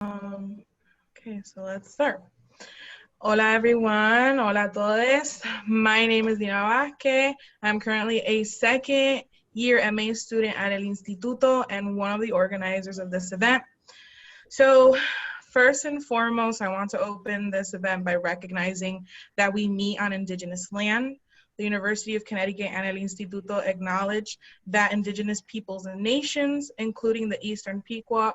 Okay, so let's start. Hola everyone, hola a todos. My name is Dina Vázquez. I'm currently a second year MA student at El Instituto and one of the organizers of this event. So first and foremost, I want to open this event by recognizing that we meet on Indigenous land. The University of Connecticut and El Instituto acknowledge that Indigenous peoples and nations, including the Eastern Pequot,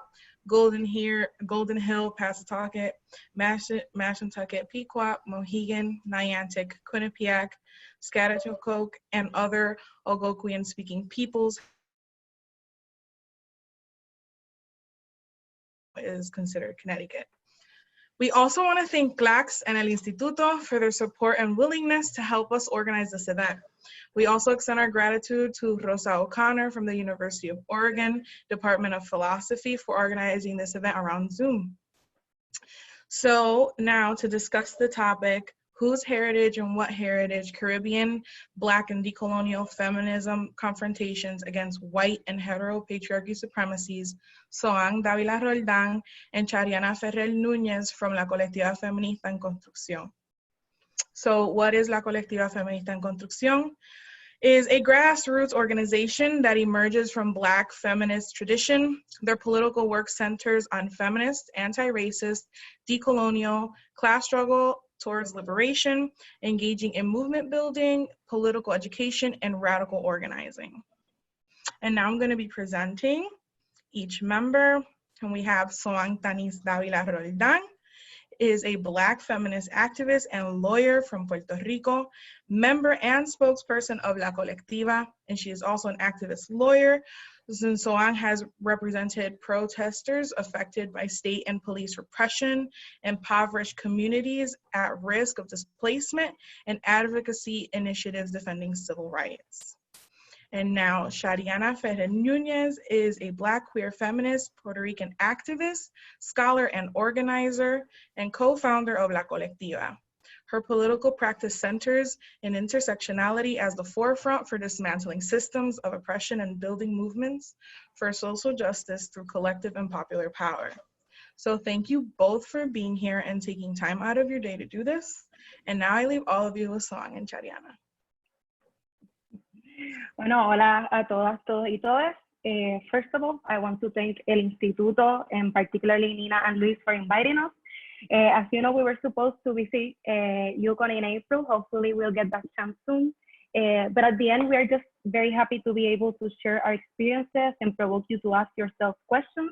Golden Hill, Passatucket, Mashantucket, Pequot, Mohegan, Niantic, Quinnipiac, Scatchitocoke, and other Algonquian-speaking peoples is considered Connecticut. We also want to thank CLACS and El Instituto for their support and willingness to help us organize this event. We also extend our gratitude to Rosa O'Connor from the University of Oregon, Department of Philosophy, for organizing this event around Zoom. So now to discuss the topic, whose heritage and what heritage, Caribbean, Black and decolonial feminism confrontations against white and heteropatriarchy supremacies, Zoán, Dávila-Roldán, and Shariana Ferrer Núñez from la Colectiva Feminista en Construcción. So what is la Colectiva Feminista en Construcción? Is a grassroots organization that emerges from Black feminist tradition. Their political work centers on feminist, anti-racist, decolonial, class struggle towards liberation, engaging in movement building, political education, and radical organizing. And now I'm going to be presenting each member. And we have Zoán Dávila-Roldán, is a Black feminist activist and lawyer from Puerto Rico, member and spokesperson of La Colectiva, and she is also an activist lawyer. Zoán has represented protesters affected by state and police repression, impoverished communities at risk of displacement, and advocacy initiatives defending civil rights. And now Shariana Ferrer Núñez is a Black queer feminist, Puerto Rican activist, scholar and organizer, and co-founder of La Colectiva. Her political practice centers in intersectionality as the forefront for dismantling systems of oppression and building movements for social justice through collective and popular power. So thank you both for being here and taking time out of your day to do this. And now I leave all of you with Zoán and Shariana. Bueno, hola a todas, todos y todas. First of all, I want to thank El Instituto and particularly Nina and Luis for inviting us. As you know, we were supposed to visit Yukon in April. Hopefully we'll get that chance soon. But at the end, we are just very happy to be able to share our experiences and provoke you to ask yourself questions,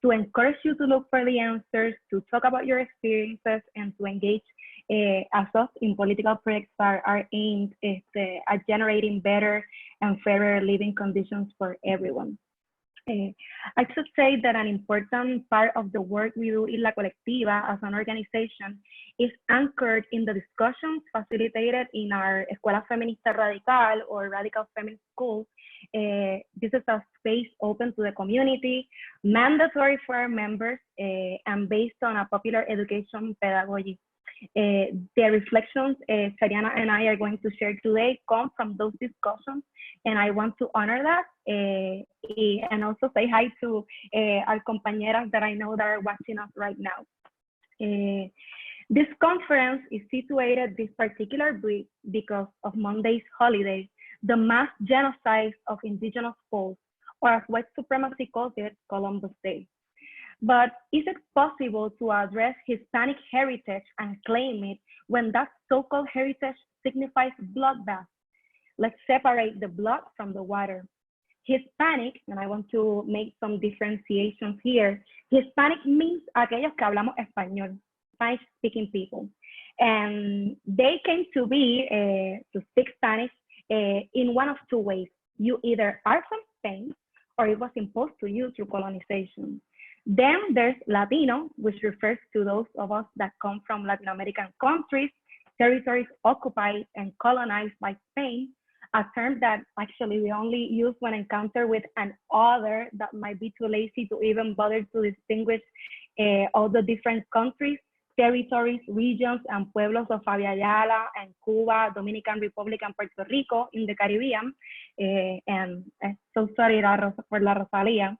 to encourage you to look for the answers, to talk about your experiences, and to engage as us in political projects that are aimed at generating better and fairer living conditions for everyone. I should say that an important part of the work we do in La Colectiva as an organization is anchored in the discussions facilitated in our Escuela Feminista Radical or Radical Feminist School. This is a space open to the community, mandatory for our members, and based on a popular education pedagogy. The reflections Shariana and I are going to share today come from those discussions, and I want to honor that and also say hi to our compañeras that I know that are watching us right now. This conference is situated this particular week because of Monday's holiday, the mass genocide of indigenous folks, or as white supremacy calls it, Columbus Day. But is it possible to address Hispanic heritage and claim it when that so-called heritage signifies bloodbath? Let's separate the blood from the water. Hispanic, and I want to make some differentiations here, Hispanic means aquellos que hablamos español, Spanish-speaking people. And they came to be, to speak Spanish in one of two ways. You either are from Spain or it was imposed to you through colonization. Then there's Latino, which refers to those of us that come from Latin American countries, territories occupied and colonized by Spain, a term that actually we only use when encountered with an other that might be too lazy to even bother to distinguish all the different countries, territories, regions, and pueblos of Fabia Yala and Cuba, Dominican Republic, and Puerto Rico in the Caribbean. And so sorry for la Rosalía.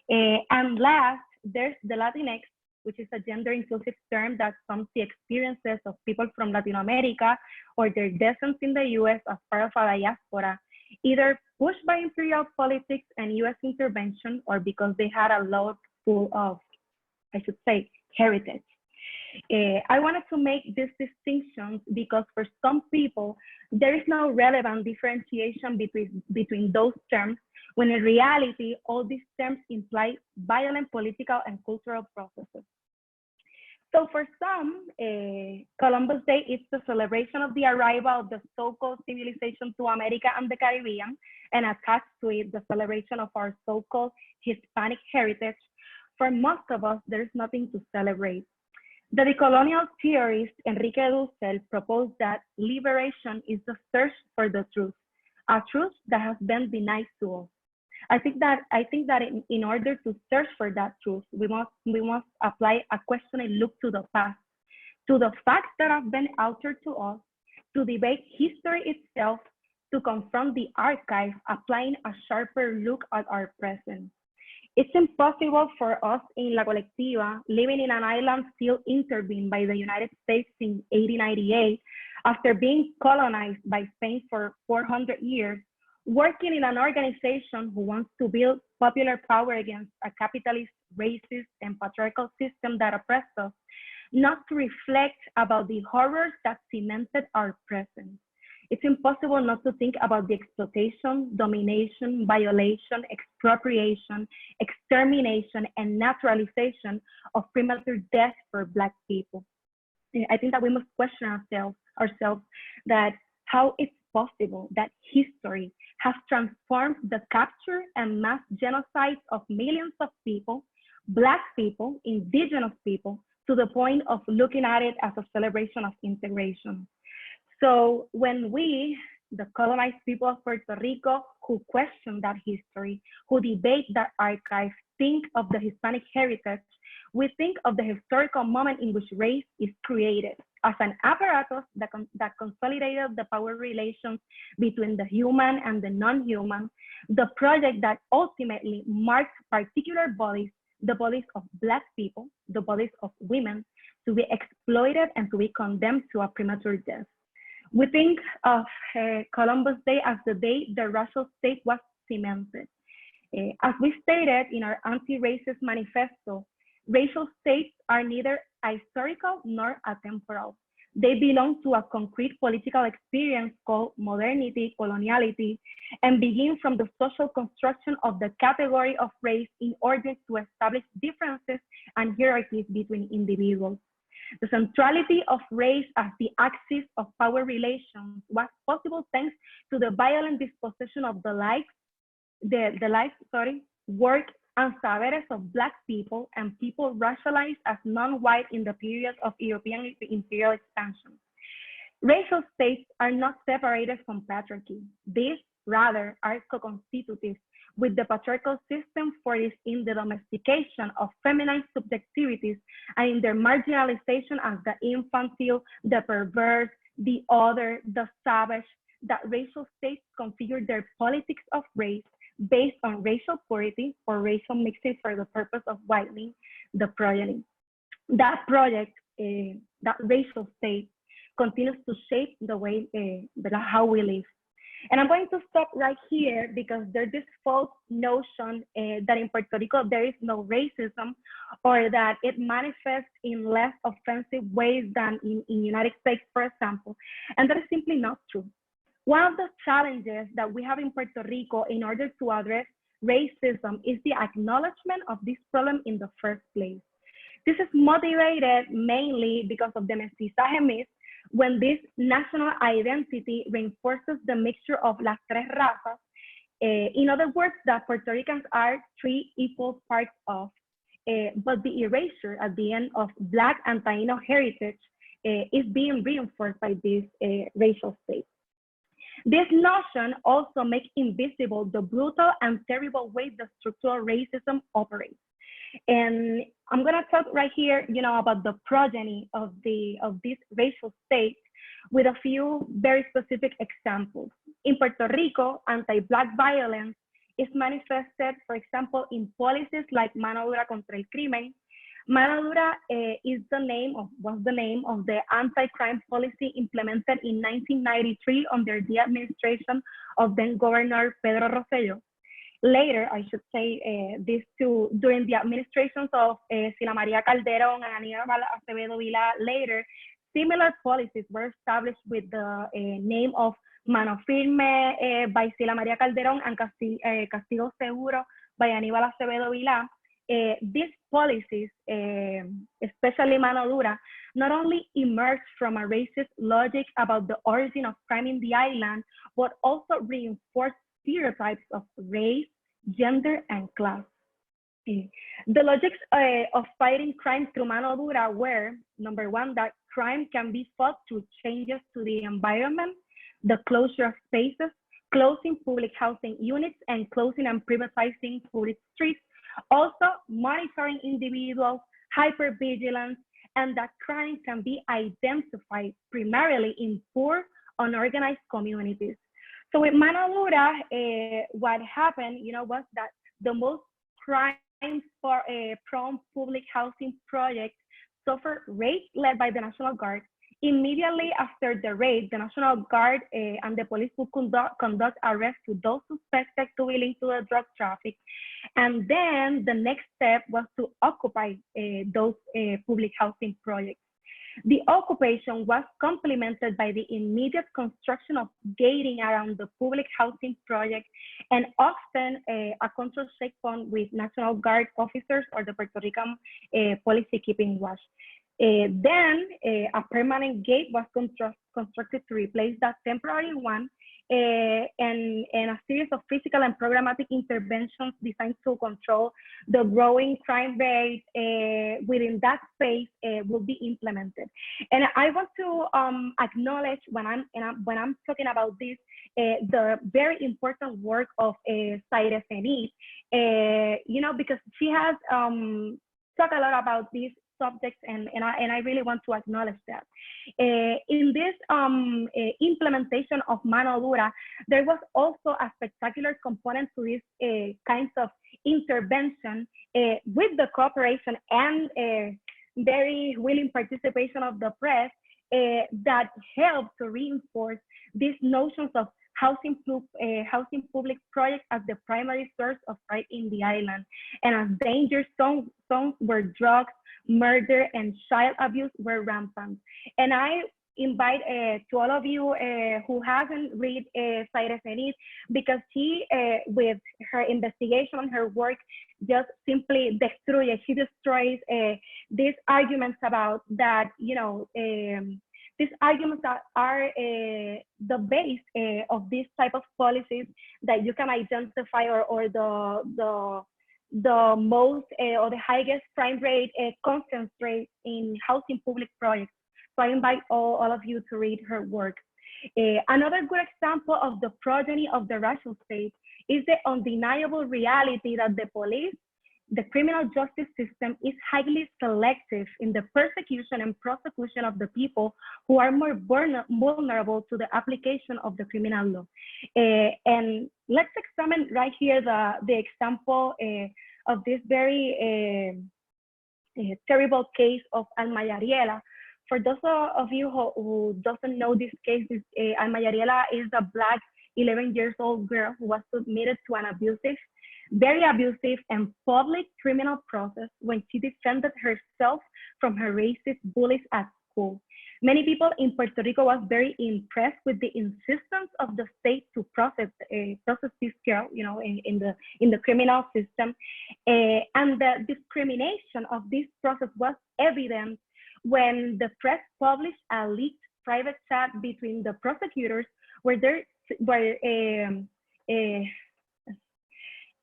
And last, there's the Latinx, which is a gender inclusive term that sums the experiences of people from Latin America or their descendants in the US as part of a diaspora, either pushed by imperial politics and US intervention or because they had a load full of, I should say, heritage. I wanted to make these distinctions because for some people, there is no relevant differentiation between those terms, when in reality, all these terms imply violent political and cultural processes. So for some, Columbus Day is the celebration of the arrival of the so-called civilization to America and the Caribbean, and attached to it, the celebration of our so-called Hispanic heritage. For most of us, there's nothing to celebrate. The decolonial theorist Enrique Dussel proposed that liberation is the search for the truth, a truth that has been denied to us. I think that in order to search for that truth, we must apply a questioning look to the past, to the facts that have been altered to us, to debate history itself, to confront the archive, applying a sharper look at our present. It's impossible for us in La Colectiva, living in an island still intervened by the United States in 1898, after being colonized by Spain for 400 years, working in an organization who wants to build popular power against a capitalist, racist, and patriarchal system that oppressed us, not to reflect about the horrors that cemented our present. It's impossible not to think about the exploitation, domination, violation, expropriation, extermination, and naturalization of premature death for Black people. I think that we must question ourselves that how it's possible that history has transformed the capture and mass genocides of millions of people, Black people, indigenous people, to the point of looking at it as a celebration of integration. So when we, the colonized people of Puerto Rico, who question that history, who debate that archive, think of the Hispanic heritage, we think of the historical moment in which race is created as an apparatus that consolidated the power relations between the human and the non-human, the project that ultimately marks particular bodies, the bodies of Black people, the bodies of women, to be exploited and to be condemned to a premature death. We think of Columbus Day as the day the racial state was cemented. As we stated in our anti-racist manifesto, racial states are neither ahistorical nor atemporal. They belong to a concrete political experience called modernity, coloniality, and begin from the social construction of the category of race in order to establish differences and hierarchies between individuals. The centrality of race as the axis of power relations was possible thanks to the violent dispossession of the life, work, and saberes of Black people and people racialized as non-white in the period of European imperial expansion. Racial states are not separated from patriarchy. These, rather, are co-constitutive with the patriarchal system, for it is in the domestication of feminine subjectivities and in their marginalization as the infantile, the perverse, the other, the savage, that racial states configure their politics of race based on racial purity or racial mixing for the purpose of whitening the progeny. That project, that racial state, continues to shape the way, how we live. And I'm going to stop right here because there's this false notion that in Puerto Rico there is no racism, or that it manifests in less offensive ways than in United States, for example. And that is simply not true. One of the challenges that we have in Puerto Rico in order to address racism is the acknowledgement of this problem in the first place. This is motivated mainly because of the mestizaje myth, when this national identity reinforces the mixture of las tres razas. In other words, that Puerto Ricans are three equal parts of, but the erasure at the end of Black and Taino heritage is being reinforced by this racial state. This notion also makes invisible the brutal and terrible way the structural racism operates. And I'm gonna talk right here, about the progeny of this racial state with a few very specific examples. In Puerto Rico, anti-Black violence is manifested, for example, in policies like mano dura contra el crimen, Mano dura was the name of the anti-crime policy implemented in 1993 under the administration of then Governor Pedro Rosselló. Later, I should say during the administrations of Sila María Calderón and Aníbal Acevedo Vilá. Later, similar policies were established with the name of Mano Firme by Sila María Calderón and Castigo Seguro by Aníbal Acevedo Vilá. These policies, especially Mano Dura, not only emerged from a racist logic about the origin of crime in the island, but also reinforced stereotypes of race, gender, and class. The logics of fighting crime through Mano Dura were, number one, that crime can be fought through changes to the environment, the closure of spaces, closing public housing units, and closing and privatizing public streets. Also, monitoring individuals, hypervigilance, and that crime can be identified primarily in poor, unorganized communities. So with Mano Dura, what happened, was that the most crime-prone public housing project suffered raids led by the National Guard. Immediately after the raid, the National Guard and the police would conduct arrests to those suspected to be linked to the drug traffic. And then the next step was to occupy those public housing projects. The occupation was complemented by the immediate construction of gating around the public housing project, and often a control checkpoint with National Guard officers or the Puerto Rican policy keeping watch. Then a permanent gate was constructed to replace that temporary one, and a series of physical and programmatic interventions designed to control the growing crime rate within that space will be implemented. And I want to acknowledge when I'm talking about this, the very important work of Zaire Zenit, because she has talked a lot about these subjects, and I really want to acknowledge that. In this implementation of Mano Dura, there was also a spectacular component to this kinds of intervention with the cooperation and very willing participation of the press that helped to reinforce these notions of housing public projects as the primary source of crime in the island, and as danger zones where drugs, murder, and child abuse were rampant. And I invite to all of you who haven't read Zaire Zenit, because she, with her investigation and her work, just simply destroys these arguments about that, these arguments that are the base of this type of policies that you can identify, or the most or the highest crime rate concentrate in housing public projects. So I invite all of you to read her work. Another good example of the progeny of the racial state is the undeniable reality that the police, the criminal justice system, is highly selective in the persecution and prosecution of the people who are more vulnerable to the application of the criminal law. And let's examine right here the example of this very terrible case of Alma Yariela. For those of you who doesn't know this case, Alma Yariela is a Black 11-year-old girl who was submitted to an very abusive and public criminal process when she defended herself from her racist bullies at school. Many people in Puerto Rico was very impressed with the insistence of the state to process this girl, in the criminal system, and the discrimination of this process was evident when the press published a leaked private chat between the prosecutors,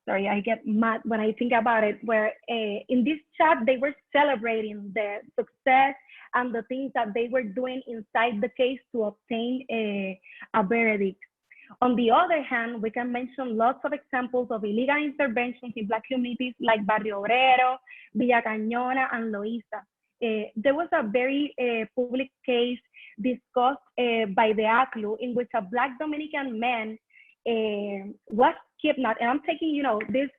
sorry, I get mad when I think about it, where in this chat, they were celebrating the success and the things that they were doing inside the case to obtain a verdict. On the other hand, we can mention lots of examples of illegal interventions in Black communities like Barrio Obrero, Villa Cañona, and Loíza. There was a very public case discussed by the ACLU in which a Black Dominican man was kidnapped. And I'm taking, this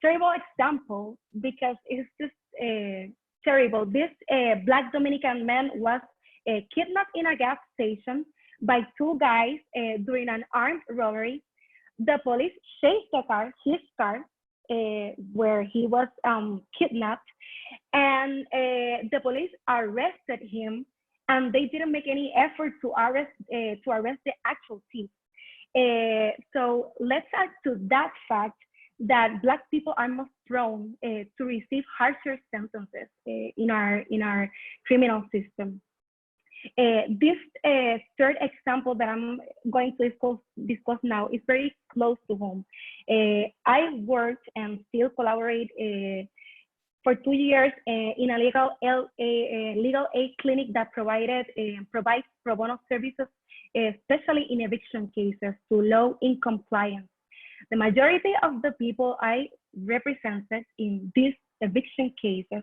terrible example because it's just terrible. This Black Dominican man was kidnapped in a gas station by two guys during an armed robbery. The police chased the car, his car, where he was kidnapped, and the police arrested him, and they didn't make any effort to arrest the actual thief. So let's add to that fact that Black people are most prone to receive harsher sentences in our criminal system. This third example that I'm going to discuss now is very close to home. I worked and still collaborate for 2 years in a legal aid clinic that provides pro bono services, especially in eviction cases, to low-income clients. The majority of the people I represented in these eviction cases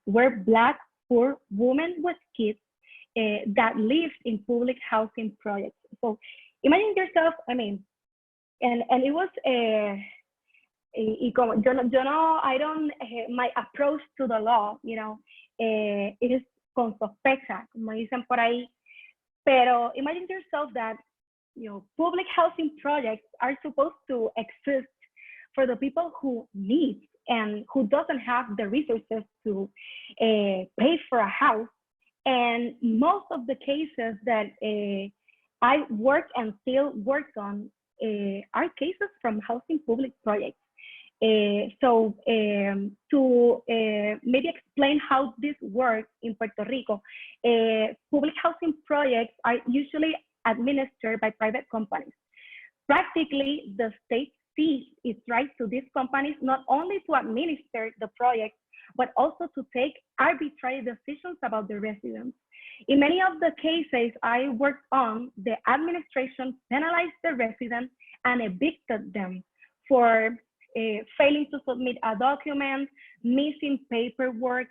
were Black, poor women with kids that lived in public housing projects. So imagine yourself, I mean, and it was, my approach to the law, you know, it is con sospecha, como dicen por ahí. Pero imagine yourself that, you know, public housing projects are supposed to exist for the people who need and who doesn't have the resources to pay for a house. And most of the cases that I work and still work on are cases from housing public projects. So to maybe explain how this works in Puerto Rico, public housing projects are usually administered by private companies. Practically, the state sees its right to these companies not only to administer the project, but also to take arbitrary decisions about the residents. In many of the cases I worked on, the administration penalized the residents and evicted them for failing to submit a document, missing paperwork,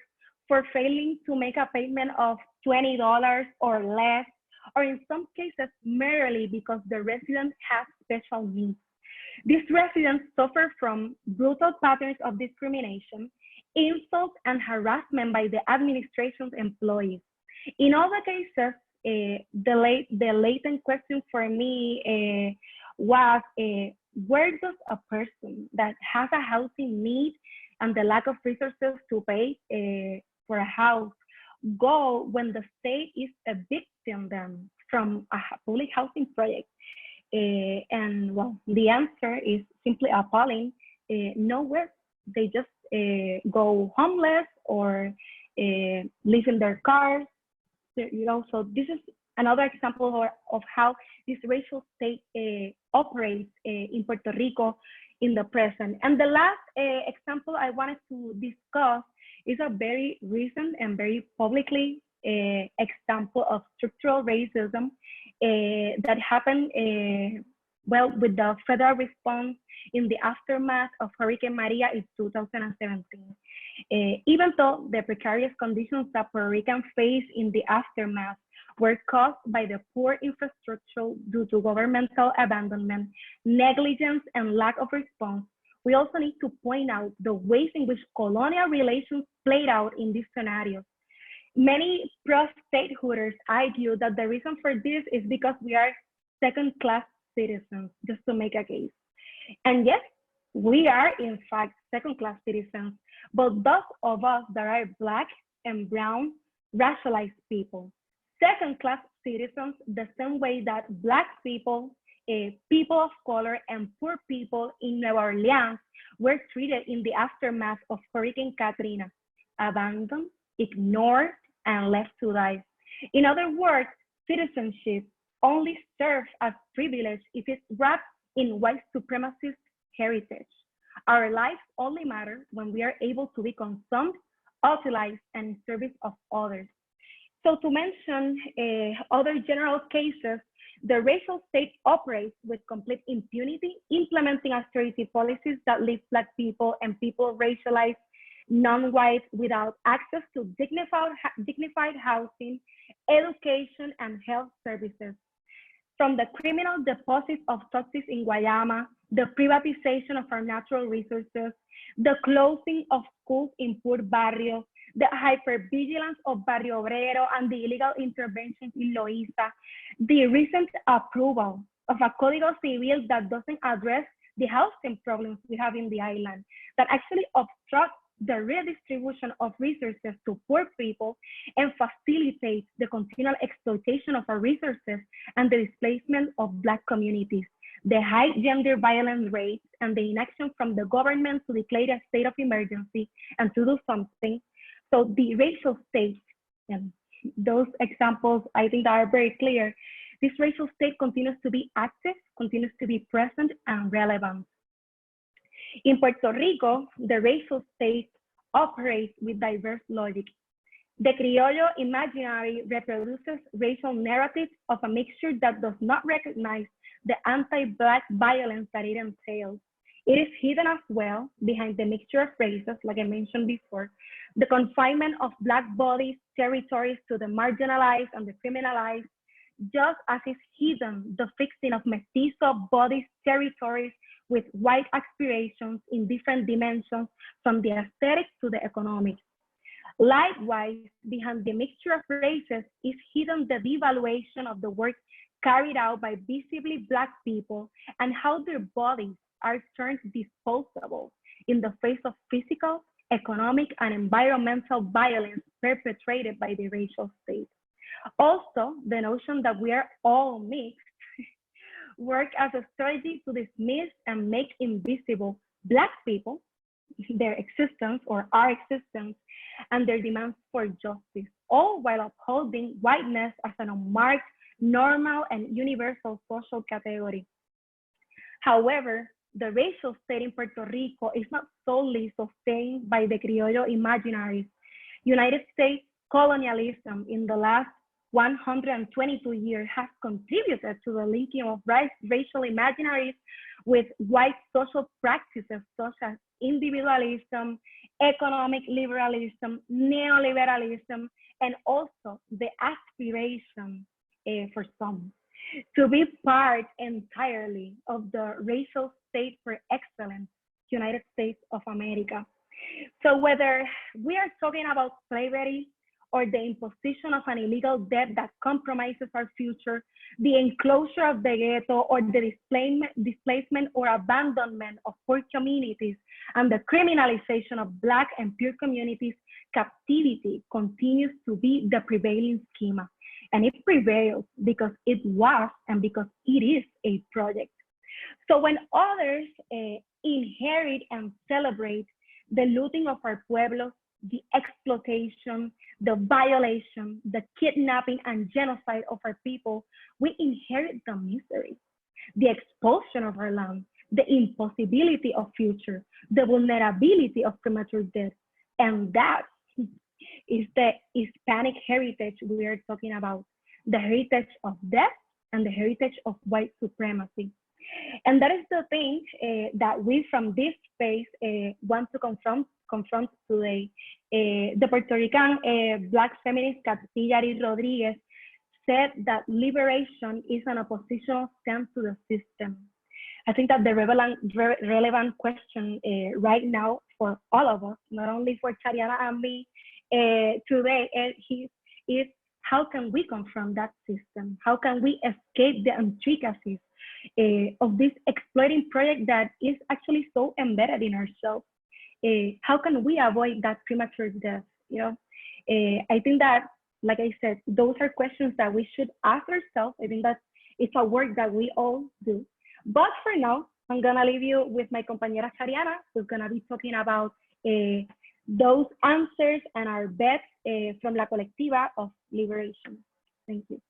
for failing to make a payment of $20 or less, or in some cases merely because the resident has special needs. These residents suffer from brutal patterns of discrimination, insult, and harassment by the administration's employees. In all the cases, the latent question for me was, where does a person that has a housing need and the lack of resources to pay for a house go when the state is evicting them from a public housing project? And well, the answer is simply appalling. Nowhere. They just go homeless or live in their cars. You know, so this is another example of how this racial state operates in Puerto Rico in the present. And the last example I wanted to discuss is a very recent and very publicly example of structural racism that happened well with the federal response in the aftermath of Hurricane Maria in 2017. Even though the precarious conditions that Puerto Ricans face in the aftermath were caused by the poor infrastructure due to governmental abandonment, negligence, and lack of response, we also need to point out the ways in which colonial relations played out in these scenarios. Many pro-statehooders argue that the reason for this is because we are second-class citizens, just to make a case. And yes, we are in fact second-class citizens, but those of us that are Black and brown, racialized people. Second-class citizens the same way that Black people, people of color, and poor people in Nueva Orleans were treated in the aftermath of Hurricane Katrina, abandoned, ignored, and left to die. In other words, citizenship only serves as privilege if it's wrapped in white supremacist heritage. Our lives only matter when we are able to be consumed, utilized, and in service of others. So to mention other general cases, the racial state operates with complete impunity, implementing austerity policies that leave Black people and people racialized, non-white, without access to dignified housing, education, and health services. From the criminal deposits of toxins in Guayama, the privatization of our natural resources, the closing of schools in poor barrios, the hypervigilance of Barrio Obrero and the illegal interventions in Loíza, the recent approval of a Código Civil that doesn't address the housing problems we have in the island, that actually obstructs the redistribution of resources to poor people and facilitates the continual exploitation of our resources and the displacement of Black communities, the high gender violence rates, and the inaction from the government to declare a state of emergency and to do something. So the racial state, and those examples I think are very clear, this racial state continues to be active, continues to be present and relevant. In Puerto Rico, the racial state operates with diverse logic. The criollo imaginary reproduces racial narratives of a mixture that does not recognize the anti-Black violence that it entails. It is hidden as well behind the mixture of races, like I mentioned before, the confinement of Black bodies, territories to the marginalized and the criminalized, just as is hidden the fixing of mestizo bodies, territories with white aspirations in different dimensions, from the aesthetic to the economic. Likewise, behind the mixture of races is hidden the devaluation of the work carried out by visibly Black people and how their bodies are turned disposable in the face of physical, economic, and environmental violence perpetrated by the racial state. Also, the notion that we are all mixed work as a strategy to dismiss and make invisible Black people, their existence or our existence, and their demands for justice, all while upholding whiteness as an unmarked, normal, and universal social category. However, the racial state in Puerto Rico is not solely sustained by the criollo imaginaries. United States colonialism in the last 122 years has contributed to the linking of racial imaginaries with white social practices such as individualism, economic liberalism, neoliberalism, and also the aspiration for some to be part entirely of the racial state for excellence, United States of America. So whether we are talking about slavery or the imposition of an illegal debt that compromises our future, the enclosure of the ghetto, or the displacement or abandonment of poor communities, and the criminalization of Black and poor communities, captivity continues to be the prevailing schema. And it prevails because it was and because it is a project. So when others inherit and celebrate the looting of our pueblos, the exploitation, the violation, the kidnapping and genocide of our people, we inherit the misery, the expulsion of our land, the impossibility of future, the vulnerability of premature death. And that is the Hispanic heritage we are talking about, the heritage of death and the heritage of white supremacy. And that is the thing that we from this space want to confront today. The Puerto Rican Black feminist Cathy Rodriguez said that liberation is an oppositional stance to the system. I think that the relevant question right now for all of us, not only for Shariana and me today, is how can we confront that system? How can we escape the intricacies of this exploiting project that is actually so embedded in ourselves? How can we avoid that premature death? You know, I think that, like I said, those are questions that we should ask ourselves. I think that it's a work that we all do. But for now, I'm gonna leave you with my compañera Shariana, who's gonna be talking about those answers and our bets from La Colectiva of Liberation. Thank you.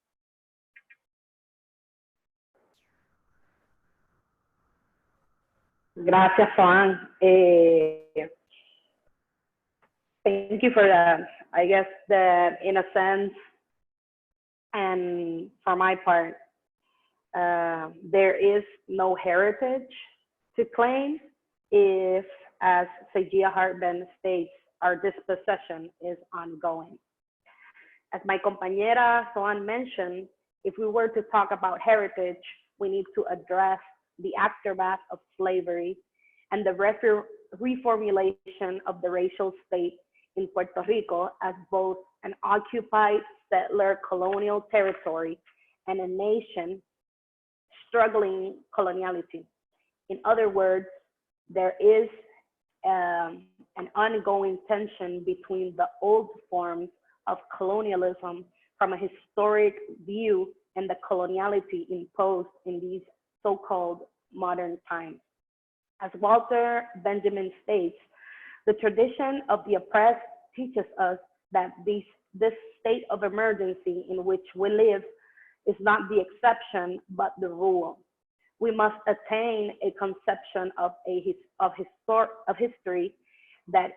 Gracias, Zoán. Thank you for that. I guess that in a sense, and for my part, there is no heritage to claim if, as Saigia Hartman states, our dispossession is ongoing. As my compañera Zoán mentioned, if we were to talk about heritage, we need to address the aftermath of slavery, and the reformulation of the racial state in Puerto Rico as both an occupied settler colonial territory and a nation struggling coloniality. In other words, there is an ongoing tension between the old forms of colonialism from a historic view and the coloniality imposed in these so-called modern times. As Walter Benjamin states, the tradition of the oppressed teaches us that this state of emergency in which we live is not the exception, but the rule. We must attain a conception of history that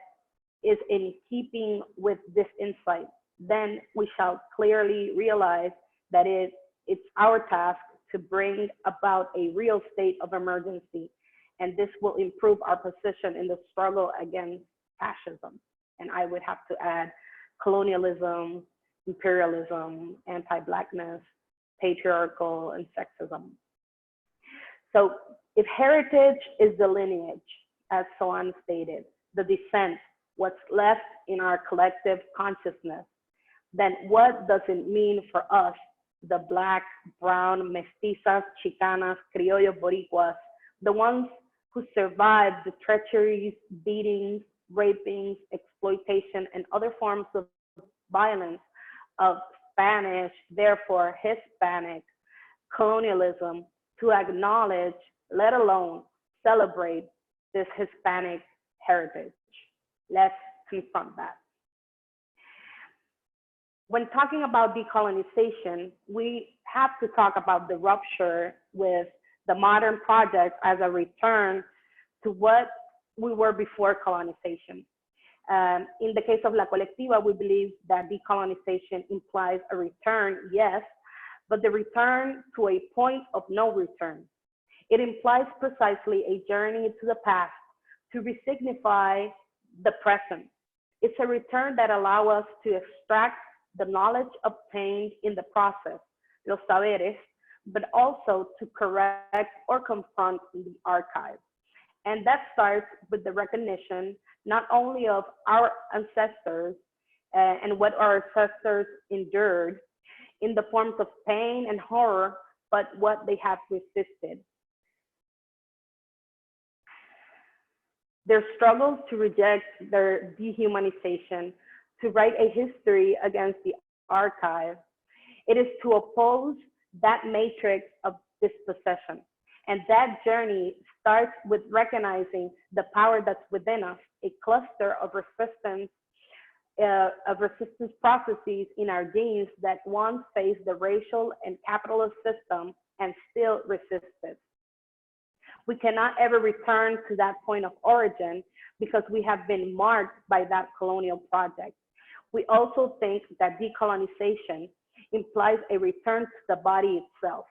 is in keeping with this insight. Then we shall clearly realize that it's our task to bring about a real state of emergency, and this will improve our position in the struggle against fascism. And I would have to add colonialism, imperialism, anti-Blackness, patriarchal, and sexism. So if heritage is the lineage, as Zoán stated, the descent, what's left in our collective consciousness, then what does it mean for us, the Black, brown, mestizas, chicanas, criollos, boricuas, the ones who survived the treacheries, beatings, rapings, exploitation, and other forms of violence of Spanish, therefore Hispanic, colonialism, to acknowledge, let alone celebrate this Hispanic heritage? Let's confront that. When talking about decolonization, we have to talk about the rupture with the modern project as a return to what we were before colonization. In the case of La Colectiva, we believe that decolonization implies a return, yes, but the return to a point of no return. It implies precisely a journey to the past to resignify the present. It's a return that allows us to extract the knowledge obtained in the process, los saberes, but also to correct or confront the archive. And that starts with the recognition not only of our ancestors and what our ancestors endured in the forms of pain and horror, but what they have resisted. Their struggles to reject their dehumanization, to write a history against the archive. It is to oppose that matrix of dispossession. And that journey starts with recognizing the power that's within us, a cluster of resistance processes in our genes that once faced the racial and capitalist system and still resisted. We cannot ever return to that point of origin because we have been marked by that colonial project. We also think that decolonization implies a return to the body itself.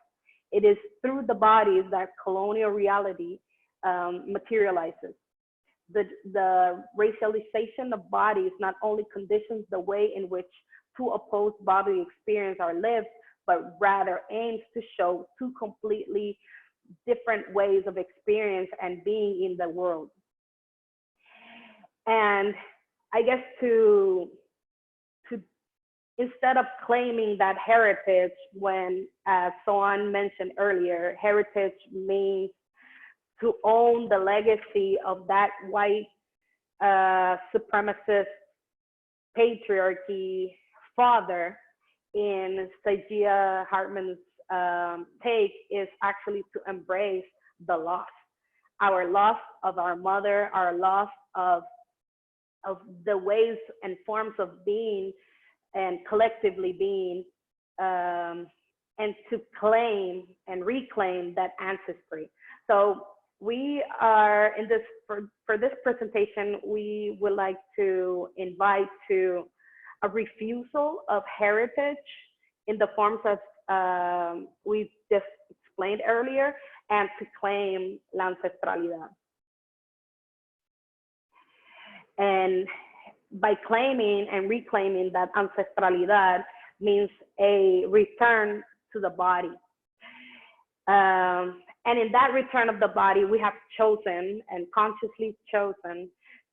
It is through the bodies that colonial reality materializes. The racialization of bodies not only conditions the way in which two opposed bodily experiences are lived, but rather aims to show two completely different ways of experience and being in the world. And I guess to instead of claiming that heritage, when, as Zoán mentioned earlier, heritage means to own the legacy of that white supremacist patriarchy father, in Shariana Hartman's take, is actually to embrace the loss. Our loss of our mother, our loss of the ways and forms of being and collectively being, and to claim and reclaim that ancestry. So we are in this, for this presentation, we would like to invite to a refusal of heritage in the forms of we just explained earlier, and to claim la ancestralidad. And by claiming and reclaiming that ancestralidad means a return to the body. And And in that return of the body, we have chosen and consciously chosen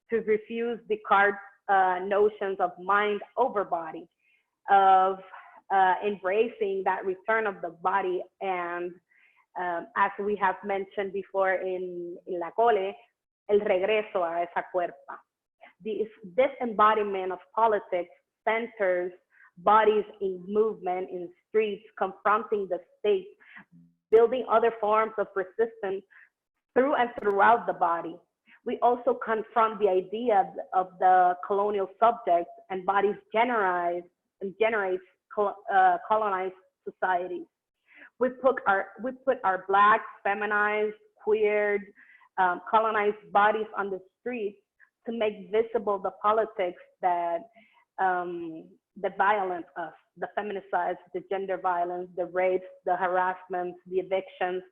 to refuse Descartes' notions of mind over body, of embracing that return of the body. And as we have mentioned before in La Cole, el regreso a esa cuerpa. This embodiment of politics centers bodies in movement, in streets, confronting the state, building other forms of resistance through and throughout the body. We also confront the idea of the colonial subject and bodies generates colonized societies. We put our Black, feminized, queered, colonized bodies on the streets to make visible the politics that violence us, the feminicides, the gender violence, the rapes, the harassments, the evictions,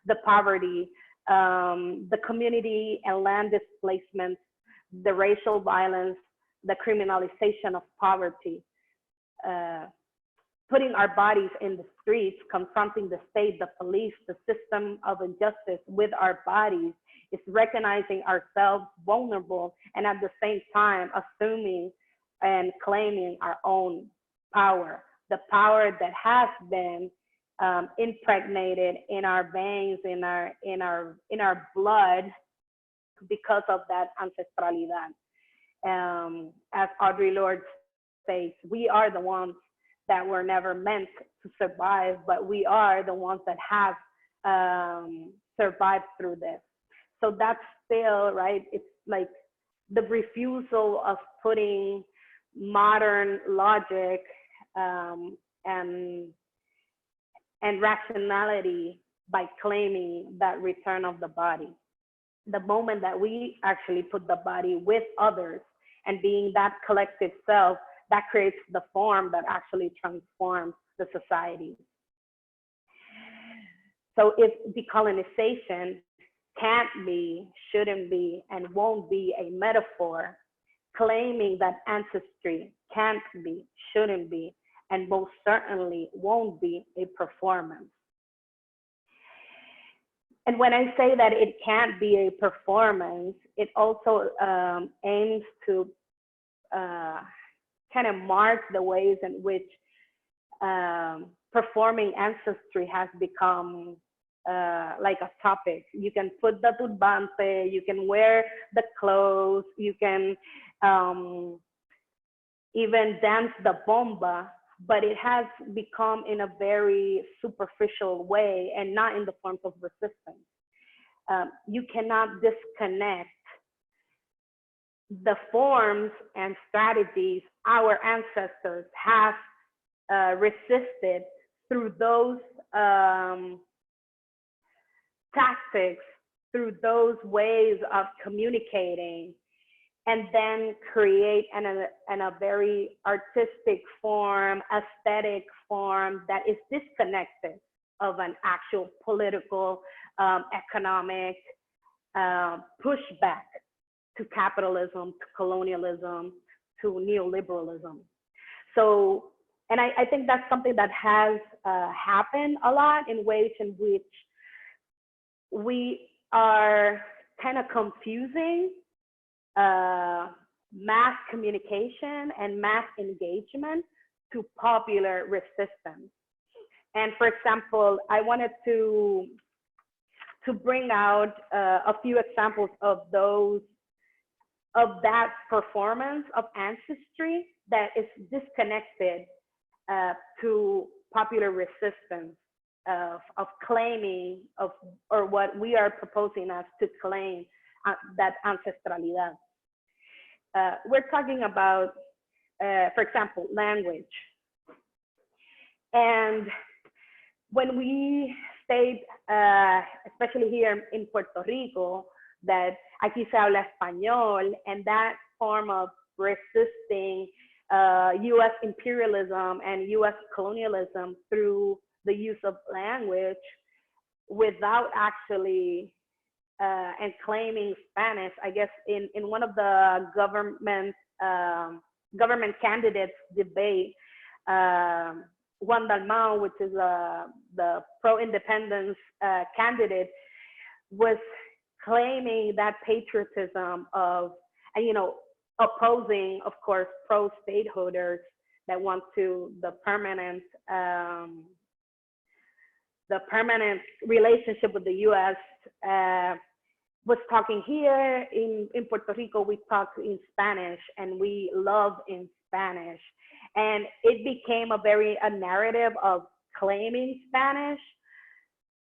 the poverty, the community and land displacements, the racial violence, the criminalization of poverty. Putting our bodies in the streets, confronting the state, the police, the system of injustice with our bodies is recognizing ourselves vulnerable and at the same time assuming and claiming our own power, the power that has been impregnated in our veins, in our blood, because of that ancestralidad. As Audre Lorde states, we are the ones that were never meant to survive, but we are the ones that have survived through this. So that's still, right, it's like the refusal of putting modern logic and rationality by claiming that return of the body. The moment that we actually put the body with others and being that collective self, that creates the form that actually transforms the society. So if decolonization can't be, shouldn't be, and won't be a metaphor, claiming that ancestry can't be, shouldn't be, and most certainly won't be a performance. And when I say that it can't be a performance, it also aims to kind of mark the ways in which performing ancestry has become like a topic. You can put the turbante, you can wear the clothes, you can even dance the bomba, but it has become in a very superficial way and not in the forms of resistance. You cannot disconnect the forms and strategies our ancestors have resisted through those tactics, through those ways of communicating, and then create in a very artistic form, aesthetic form that is disconnected of an actual political, economic pushback to capitalism, to colonialism, to neoliberalism. So, and I think that's something that has happened a lot in ways in which we are kind of confusing mass communication and mass engagement to popular resistance. And for example, I wanted to bring out a few examples of that performance of ancestry that is disconnected to popular resistance of claiming or what we are proposing as to claim that ancestralidad. We're talking about, for example, language. And when we state, especially here in Puerto Rico, that aquí se habla español, and that form of resisting US imperialism and US colonialism through the use of language without actually and claiming Spanish. I guess in one of the government candidates debate, Juan Dalmau, which is a the pro-independence candidate, was claiming that patriotism of, and, you know, opposing, of course, pro-stateholders that want to the permanent relationship with the U.S. Was talking here in Puerto Rico, we talk in Spanish and we love in Spanish. And it became a narrative of claiming Spanish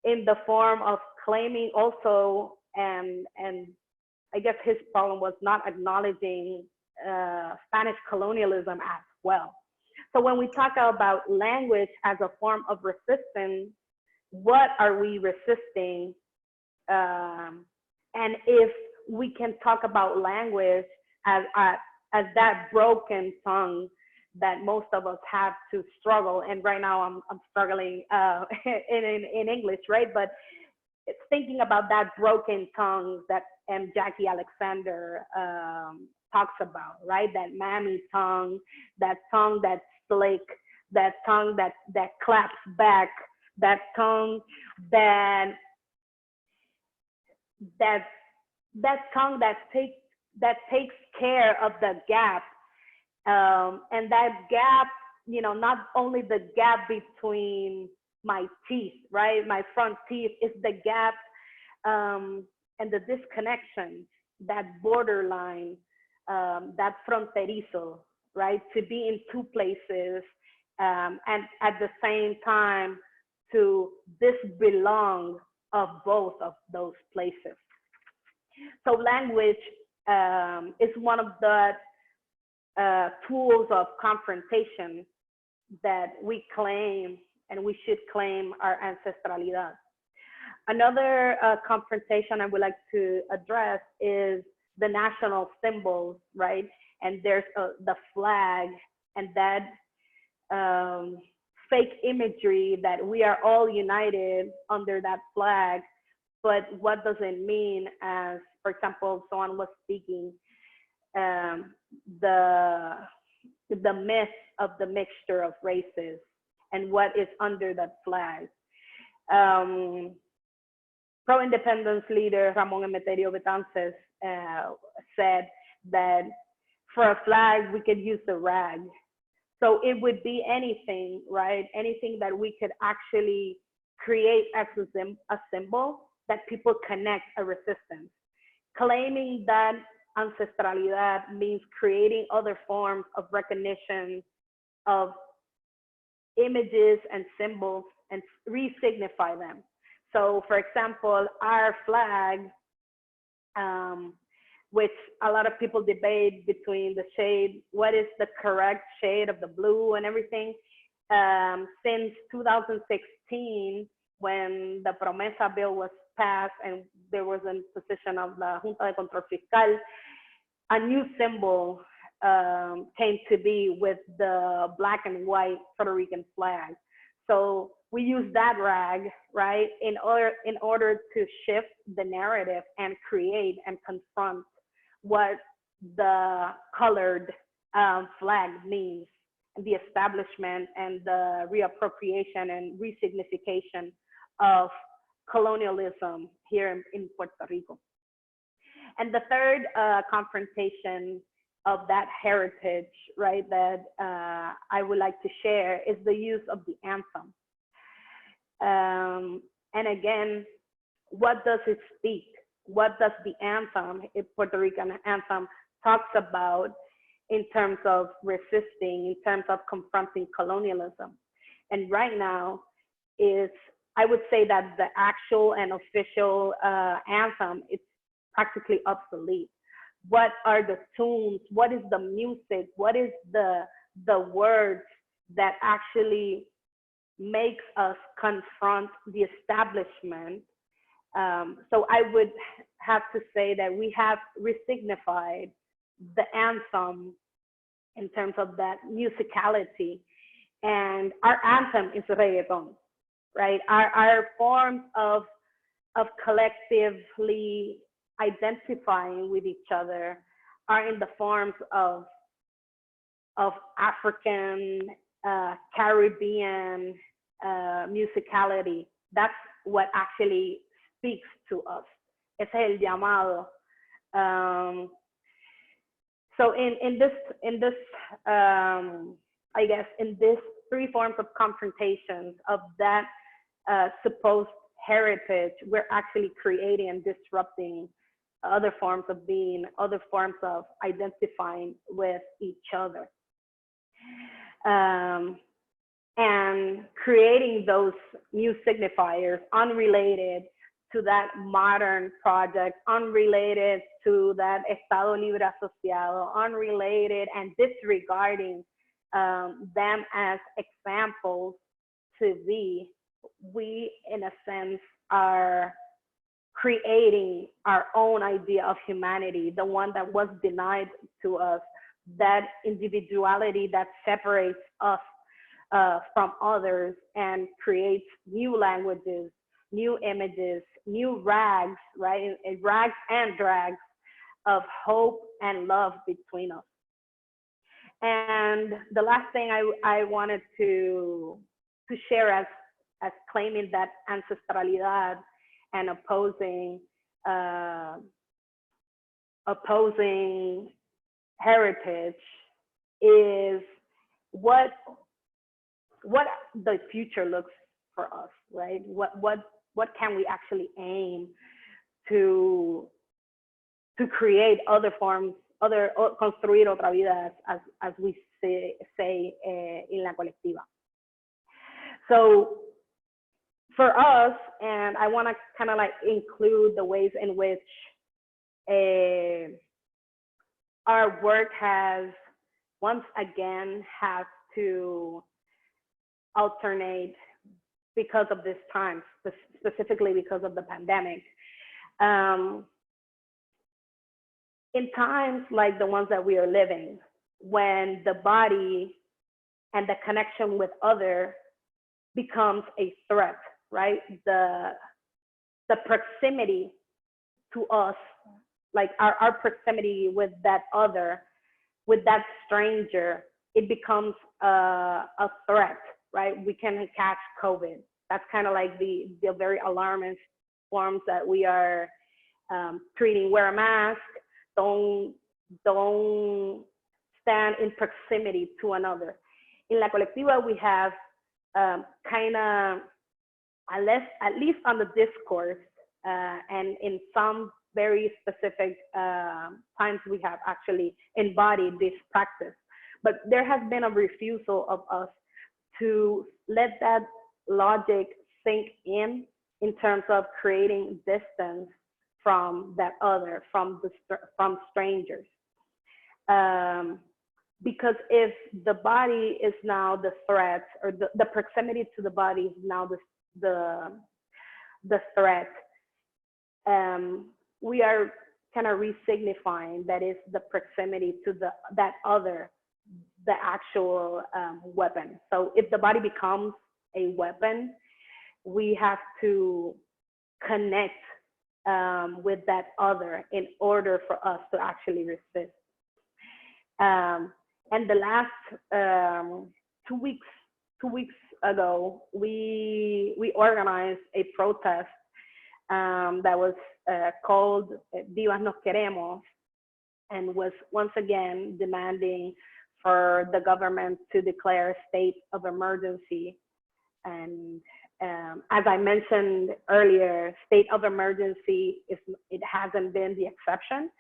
in the form of claiming also, and I guess his problem was not acknowledging Spanish colonialism as well. So when we talk about language as a form of resistance, what are we resisting? And if we can talk about language as that broken tongue that most of us have to struggle, and right now I'm struggling in English, right? But it's thinking about that broken tongue that Jackie Alexander talks about, right? That mammy tongue that's slick, that tongue that claps back, that tongue that tongue that takes care of the gap, and that gap, you know, not only the gap between my teeth, right? My front teeth is the gap and the disconnection, that borderline, that fronterizo, right? To be in two places and at the same time to disbelong of both of those places. So language is one of the tools of confrontation that we claim, and we should claim our ancestralidad. Another confrontation I would like to address is the national symbols, right? And there's the flag and that fake imagery that we are all united under that flag. But what does it mean? As, for example, Zoán was speaking, the myth of the mixture of races and what is under that flag. Pro-independence leader Ramón Emeterio Betances said that for a flag, we could use the rag. So it would be anything, right? Anything that we could actually create as a symbol that people connect a resistance. Claiming that ancestralidad means creating other forms of recognition of images and symbols and re-signify them. So for example, our flag, which a lot of people debate between the shade, what is the correct shade of the blue and everything. Since 2016, when the Promesa bill was passed and there was a position of the Junta de Control Fiscal, a new symbol came to be with the black and white Puerto Rican flag. So we use that rag, right, in order to shift the narrative and create and confront what the colored flag means, the establishment and the reappropriation and resignification of colonialism here in Puerto Rico. And the third confrontation of that heritage, right, that I would like to share is the use of the anthem. And again, what does it speak? What does the anthem, Puerto Rican anthem, talks about in terms of resisting, in terms of confronting colonialism? And right now is, I would say that the actual and official anthem, it's practically obsolete. What are the tunes? What is the music? What is the words that actually makes us confront the establishment? So I would have to say that we have resignified the anthem in terms of that musicality, and our anthem is reggaeton, right? Our forms of collectively identifying with each other are in the forms of African, Caribbean, musicality. That's what actually speaks to us. Ese es el llamado. So in this I guess in this three forms of confrontations of that supposed heritage, we're actually creating and disrupting other forms of being, other forms of identifying with each other. And creating those new signifiers unrelated to that modern project, unrelated to that Estado Libre Asociado, unrelated and disregarding them as examples to be, we in a sense are creating our own idea of humanity, the one that was denied to us, that individuality that separates us from others and creates new languages, new images, new rags, right? Rags and drags of hope and love between us. And the last thing I wanted to share as claiming that ancestralidad and opposing heritage is what the future looks for us, right? What can we actually aim to create other forms, construir otra vida, as we say in la colectiva. So for us, and I want to kind of like include the ways in which our work has once again has to alternate because of this time, specifically because of the pandemic. In times like the ones that we are living, when the body and the connection with other becomes a threat, right? The proximity to us, like our proximity with that other, with that stranger, it becomes a threat, right? We can catch COVID. That's kind of like the very alarmist forms that we are treating. Wear a mask, don't stand in proximity to another. In La Colectiva, we have kind of, at least on the discourse, and in some very specific times we have actually embodied this practice. But there has been a refusal of us to let that logic sink in terms of creating distance from that other, from strangers. Because if the body is now the threat, or the proximity to the body is now the threat, we are kind of re-signifying that is the proximity to that other, the actual weapon. So if the body becomes a weapon, we have to connect with that other in order for us to actually resist. And the last 2 weeks ago, we organized a protest that was called Vivas Nos Queremos, and was once again demanding for the government to declare a state of emergency. And as I mentioned earlier, state of emergency, it hasn't been the exception.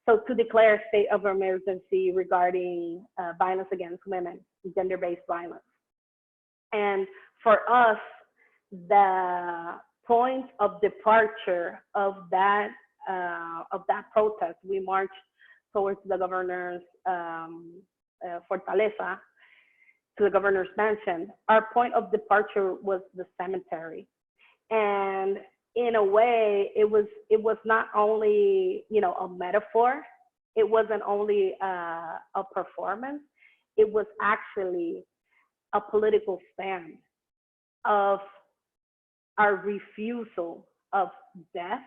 So to declare a state of emergency regarding violence against women, gender-based violence. And for us, the point of departure of that protest, we marched towards the governor's fortaleza, to the governor's mansion. Our point of departure was the cemetery. And in a way, it was not only, a metaphor, it wasn't only a performance, it was actually a political stand of our refusal of death,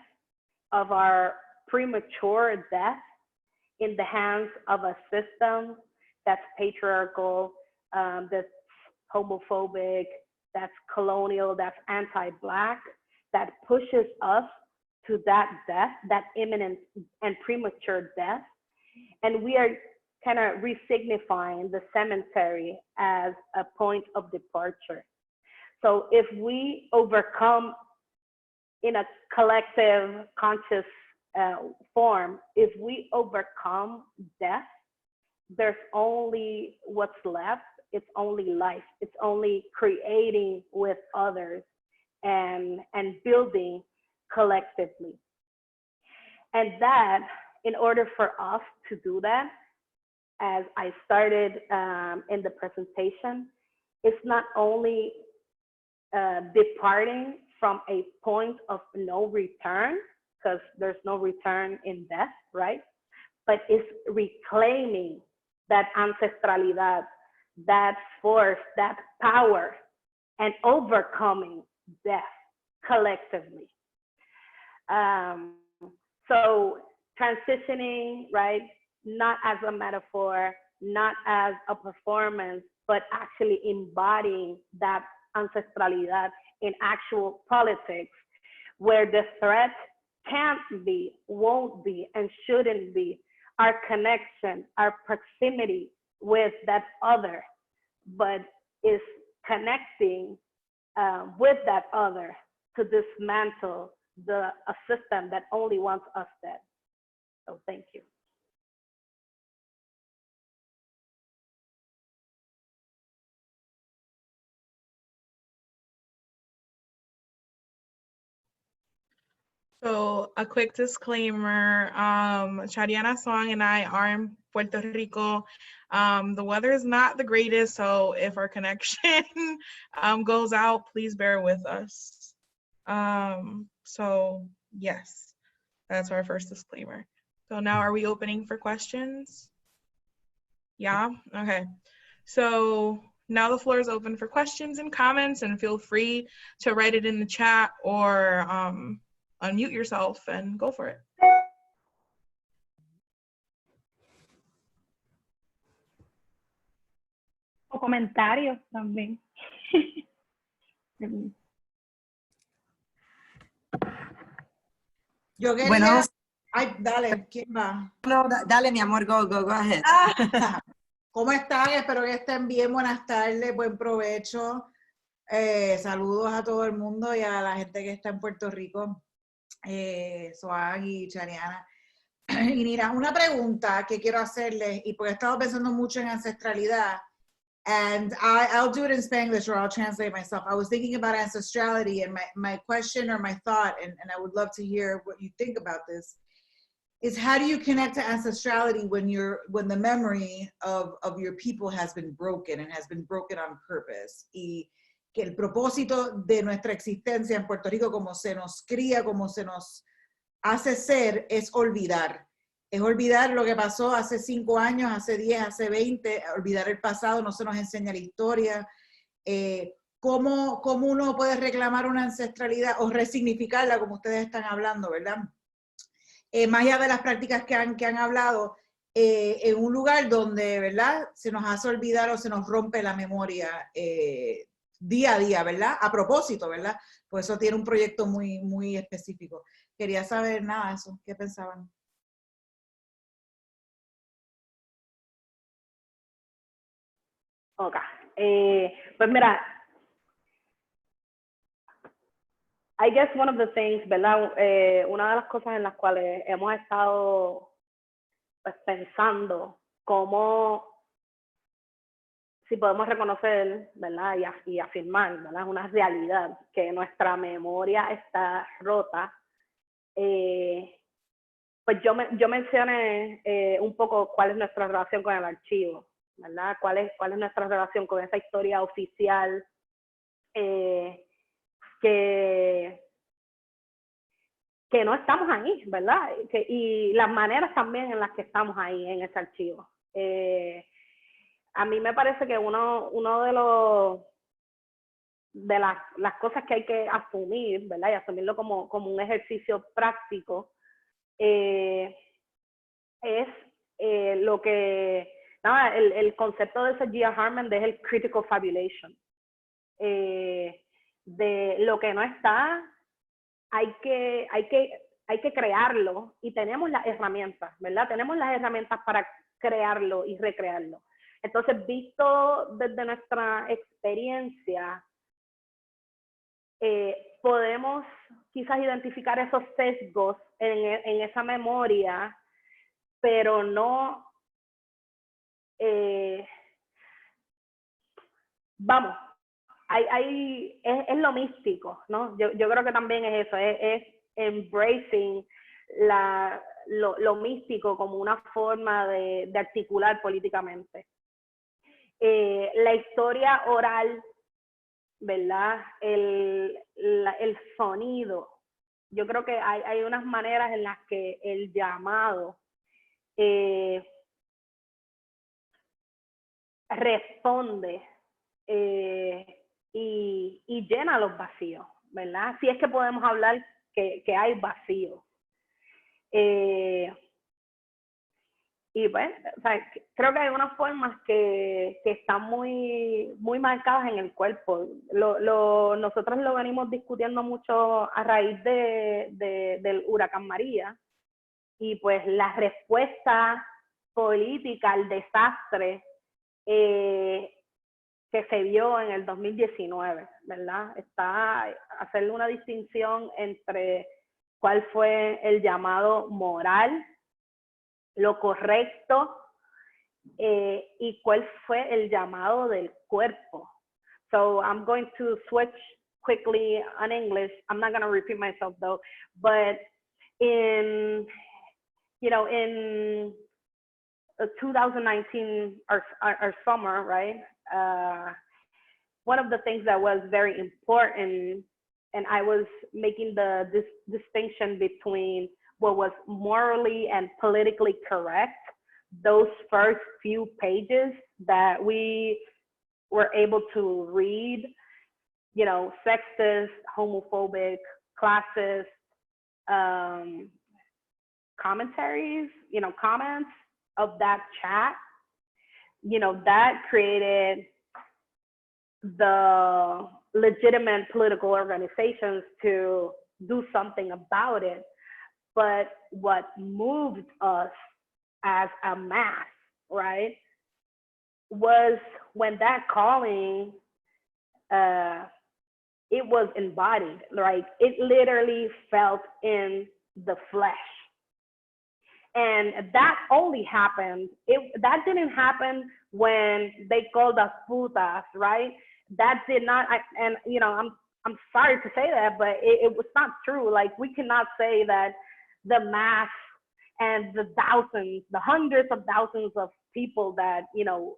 of our premature death in the hands of a system that's patriarchal, that's homophobic, that's colonial, that's anti-Black, that pushes us to that death, that imminent and premature death. And we are kind of resignifying the cemetery as a point of departure. So if we overcome in a collective conscious form, if we overcome death, there's only what's left. It's only life. It's only creating with others and building collectively. And that, in order for us to do that, as I started in the presentation, it's not only departing from a point of no return, because there's no return in death, right? But it's reclaiming that ancestralidad, that force, that power, and overcoming death collectively. So transitioning, right, not as a metaphor, not as a performance, but actually embodying that ancestralidad in actual politics, where the threat can't be, won't be, and shouldn't be our connection, our proximity with that other, but is connecting with that other to dismantle a system that only wants us dead. So thank you. So a quick disclaimer, Shariana, Zoán, and I are in Puerto Rico. The weather is not the greatest, so if our connection goes out, please bear with us. So yes, that's our first disclaimer. So now are we opening for questions? Yeah, okay. So now the floor is open for questions and comments, and feel free to write it in the chat or unmute yourself and go for it. O comentarios también. Yo quería... Bueno, ay, dale, ¿quién va? no, dale, mi amor, go ahead. ¿Cómo están? Espero que estén bien. Buenas tardes, buen provecho. Saludos a todo el mundo y a la gente que está en Puerto Rico. Zoán y Shariana. Y mira, una pregunta que quiero hacerles, y porque he estado pensando mucho en ancestralidad, and I'll do it in Spanglish or I'll translate myself. I was thinking about ancestrality, and my question or my thought, and I would love to hear what you think about this, is how do you connect to ancestrality when the memory of your people has been broken and has been broken on purpose? Y que el propósito de nuestra existencia en Puerto Rico, como se nos cría, como se nos hace ser, es olvidar. Es olvidar lo que pasó hace 5 años, hace 10, hace 20, olvidar el pasado, no se nos enseña la historia. ¿Cómo uno puede reclamar una ancestralidad o resignificarla, como ustedes están hablando, ¿verdad? Más allá de las prácticas que han hablado, en un lugar donde, ¿verdad?, se nos hace olvidar o se nos rompe la memoria día a día, ¿verdad? A propósito, ¿verdad? Pues eso tiene un proyecto muy, muy específico. Quería saber nada de eso, ¿qué pensaban? Ok, pues mira, I guess one of the things, ¿verdad? Una de las cosas en las cuales hemos estado pues, pensando cómo, si podemos reconocer, ¿verdad? Y afirmar, ¿verdad? Una realidad, que nuestra memoria está rota. Pues yo mencioné un poco cuál es nuestra relación con el archivo, ¿verdad? ¿Cuál es nuestra relación con esa historia oficial que no estamos ahí, ¿verdad? Y las maneras también en las que estamos ahí en ese archivo. A mí me parece que uno de las cosas que hay que asumir, ¿verdad? Y asumirlo como un ejercicio práctico, es lo que No, el concepto de Gia Harman es el critical fabulation. De lo que no está, hay que crearlo, y tenemos las herramientas, ¿verdad? Tenemos las herramientas para crearlo y recrearlo. Entonces, visto desde nuestra experiencia, podemos quizás identificar esos sesgos en esa memoria, pero no, vamos, es lo místico, ¿no? Yo creo que también es eso, es embracing lo místico como una forma de articular políticamente. La historia oral, ¿verdad? El sonido. Yo creo que hay unas maneras en las que el llamado responde y llena los vacíos, ¿verdad? Si es que podemos hablar que hay vacíos. Y bueno, o sea, creo que hay unas formas que están muy marcadas en el cuerpo. Nosotros lo venimos discutiendo mucho a raíz del huracán María, y pues la respuesta política al desastre que se vio en el 2019, ¿verdad? Está hacerle una distinción entre cuál fue el llamado moral, lo correcto, y cuál fue el llamado del cuerpo. So I'm going to switch quickly on English. I'm not going to repeat myself though, but in 2019, our summer, right? One of the things that was very important, and I was making this distinction between what was morally and politically correct, those first few pages that we were able to read, you know, sexist, homophobic, classist commentaries, you know, comments of that chat, you know, that created the legitimate political organizations to do something about it. But what moved us as a mass, right, was when that calling, it was embodied, right? It literally felt in the flesh. And that only happened, that didn't happen when they called us putas, right? That did not, and you know, I'm sorry to say that, but it was not true. Like, we cannot say that the mass and the thousands, the hundreds of thousands of people that, you know,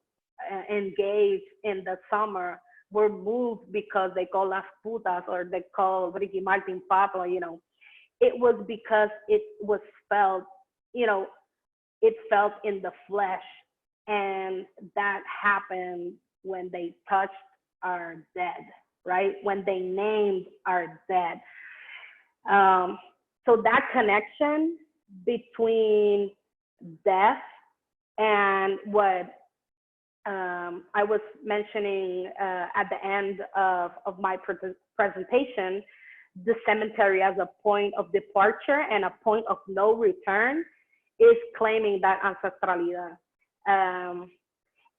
engaged in the summer were moved because they called us putas, or they called Ricky Martin Papa, you know. It was because it was felt, you know, it felt in the flesh. And that happened when they touched our dead, right? When they named our dead. So that connection between death and what I was mentioning at the end of my presentation, the cemetery as a point of departure and a point of no return, is claiming that ancestralidad.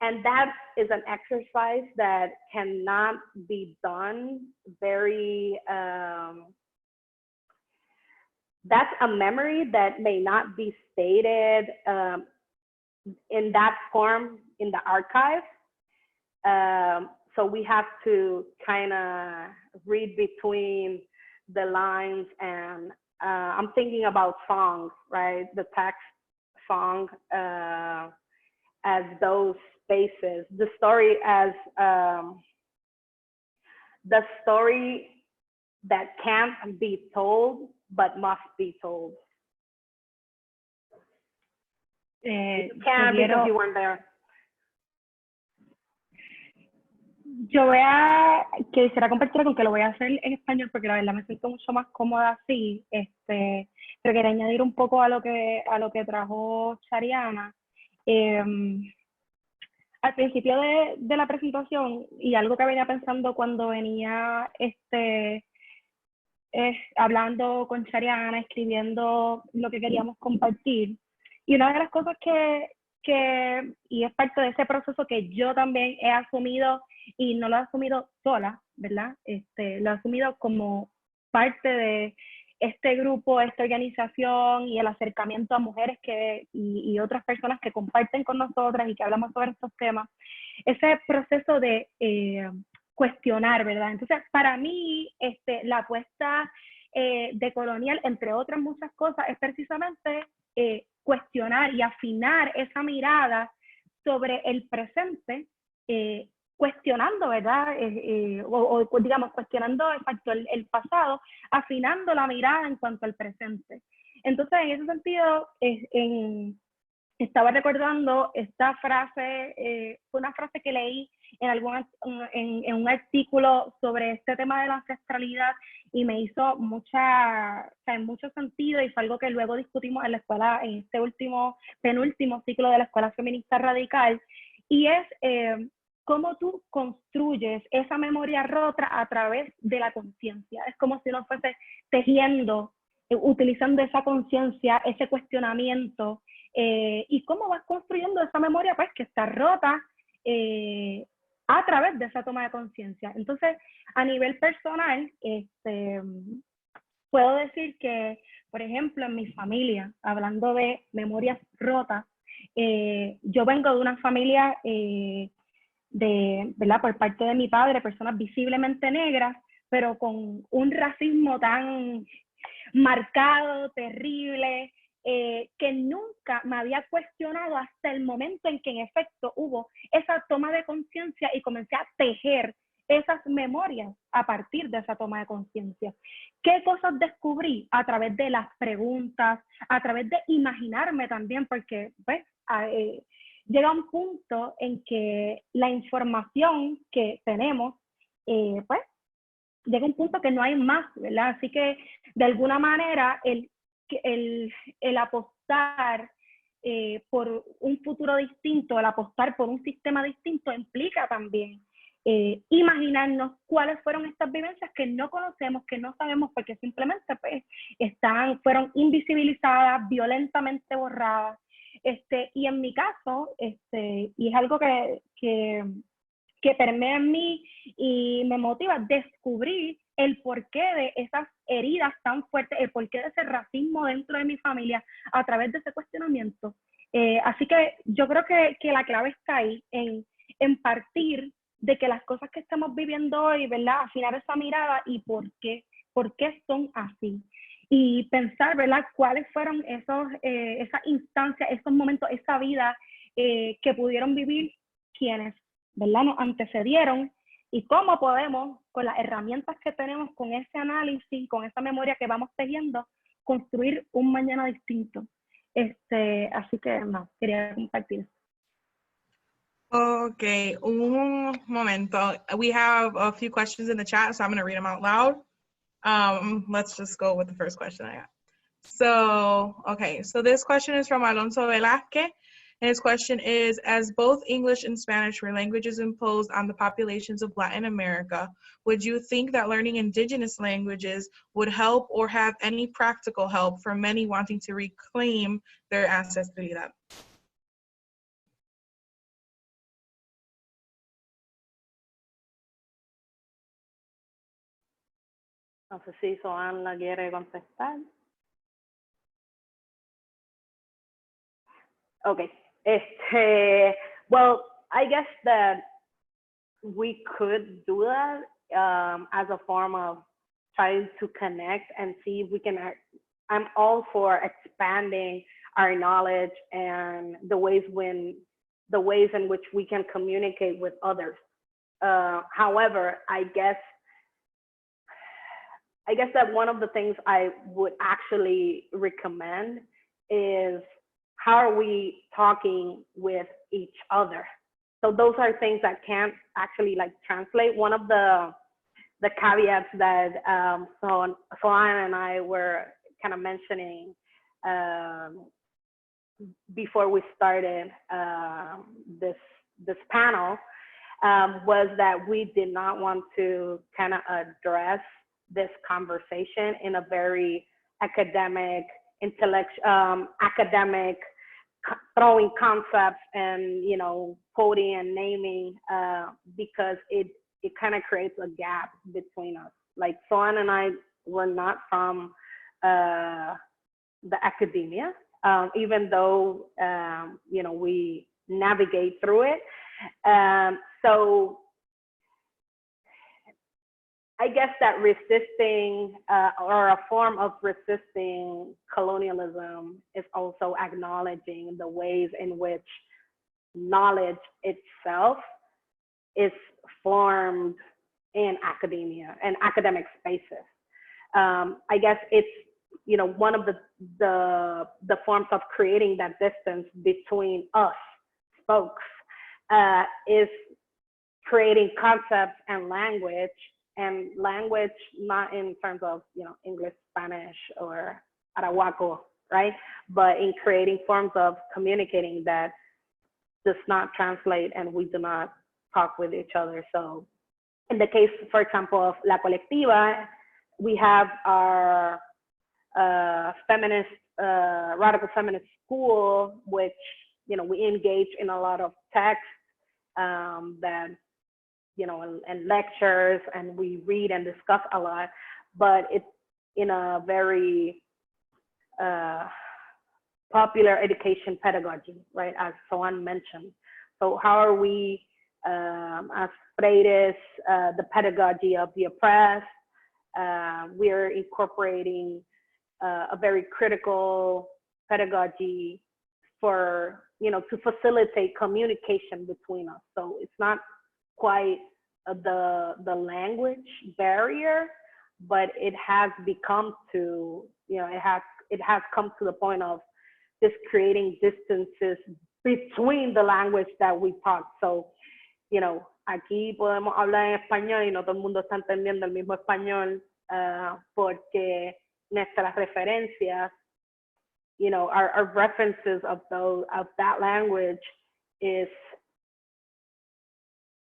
And that is an exercise that cannot be done very, that's a memory that may not be stated in that form in the archive. So we have to kind of read between the lines, and I'm thinking about songs, right? The text song as those spaces, the story as the story that can't be told but must be told. You can't because you weren't there. Yo quisiera compartir con que lo voy a hacer en español porque la verdad me siento mucho más cómoda así, pero quería añadir un poco a lo que trajo Shariana. al principio de la presentación, y algo que venía pensando cuando venía hablando con Shariana, escribiendo lo que queríamos compartir, y una de las cosas y es parte de ese proceso que yo también he asumido, y no lo he asumido sola, ¿verdad? Lo he asumido como parte de este grupo, esta organización y el acercamiento a mujeres y otras personas que comparten con nosotras y que hablamos sobre estos temas, ese proceso de cuestionar, ¿verdad? Entonces, para mí, la apuesta decolonial, entre otras muchas cosas, es precisamente cuestionar y afinar esa mirada sobre el presente, cuestionando, ¿verdad? O digamos, cuestionando exacto, el pasado, afinando la mirada en cuanto al presente. Entonces, en ese sentido, estaba recordando esta frase, fue una frase que leí en un artículo sobre este tema de la ancestralidad, y me hizo mucho sentido, y fue algo que luego discutimos en la escuela, en este penúltimo ciclo de la Escuela Feminista Radical, y es cómo tú construyes esa memoria rota a través de la conciencia. Es como si uno fuese tejiendo, utilizando esa conciencia, ese cuestionamiento, y cómo vas construyendo esa memoria pues que está rota a través de esa toma de conciencia. Entonces, a nivel personal, puedo decir que, por ejemplo, en mi familia, hablando de memorias rotas, yo vengo de una familia ¿verdad? Por parte de mi padre, personas visiblemente negras, pero con un racismo tan marcado, terrible, que nunca me había cuestionado hasta el momento en que en efecto hubo esa toma de conciencia y comencé a tejer esas memorias a partir de esa toma de conciencia. ¿Qué cosas descubrí? A través de las preguntas, a través de imaginarme también, porque pues, llega un punto en que la información que tenemos, pues, llega un punto que no hay más, ¿verdad? Así que, de alguna manera, el apostar por un futuro distinto, el apostar por un sistema distinto, implica también imaginarnos cuáles fueron estas vivencias que no conocemos, que no sabemos, porque simplemente pues, fueron invisibilizadas, violentamente borradas. Y en mi caso, y es algo que permea en mí y me motiva a descubrir el porqué de esas heridas tan fuertes, el porqué de ese racismo dentro de mi familia a través de ese cuestionamiento. Así que yo creo que la clave está ahí, en partir de que las cosas que estamos viviendo hoy, ¿verdad? Afinar esa mirada y por qué son así. Y pensar, ¿verdad? Cuáles fueron esas instancias, esos momentos, esa vida que pudieron vivir quienes, ¿verdad? Nos antecedieron, y cómo podemos, con las herramientas que tenemos, con ese análisis, con esa memoria que vamos tejiendo, construir un mañana distinto. Así que, no, quería compartir. Okay, un momento. We have a few questions in the chat, so I'm going to read them out loud. Let's just go with the first question I got. So, okay, so this question is from Alonso Velázquez. And his question is, as both English and Spanish were languages imposed on the populations of Latin America, would you think that learning indigenous languages would help or have any practical help for many wanting to reclaim their ancestralidad? No sé si Zoán la quiere contestar. Okay. Well, I guess that we could do that as a form of trying to connect and see if we can. I'm all for expanding our knowledge and the ways in which we can communicate with others. However, I guess that one of the things I would actually recommend is, how are we talking with each other? So those are things that can't actually like translate. One of the caveats that Zoán and I were kind of mentioning before we started this panel was that we did not want to kind of address this conversation in a very academic, academic, throwing concepts and, you know, quoting and naming, because it kind of creates a gap between us. Like Zoán and I were not from the academia, even though, you know, we navigate through it. So I guess that resisting or a form of resisting colonialism is also acknowledging the ways in which knowledge itself is formed in academia and academic spaces. I guess it's, you know, one of the forms of creating that distance between us folks is creating concepts and language not in terms of, you know, English, Spanish, or Arahuaco, right? But in creating forms of communicating that does not translate and we do not talk with each other. So in the case, for example, of La Colectiva, we have our feminist, radical feminist school, which, you know, we engage in a lot of texts that, you know, and lectures, and we read and discuss a lot, but it's in a very popular education pedagogy, right, as Zoán mentioned. So how are we, as Freires, the pedagogy of the oppressed, we're incorporating a very critical pedagogy for, you know, to facilitate communication between us. So it's not quite the language barrier, but it has become to, you know, it has come to the point of just creating distances between the language that we talk. So, you know, aquí podemos hablar en español y no todo el mundo está entendiendo el mismo español, porque nuestras referencias, you know, our references of that language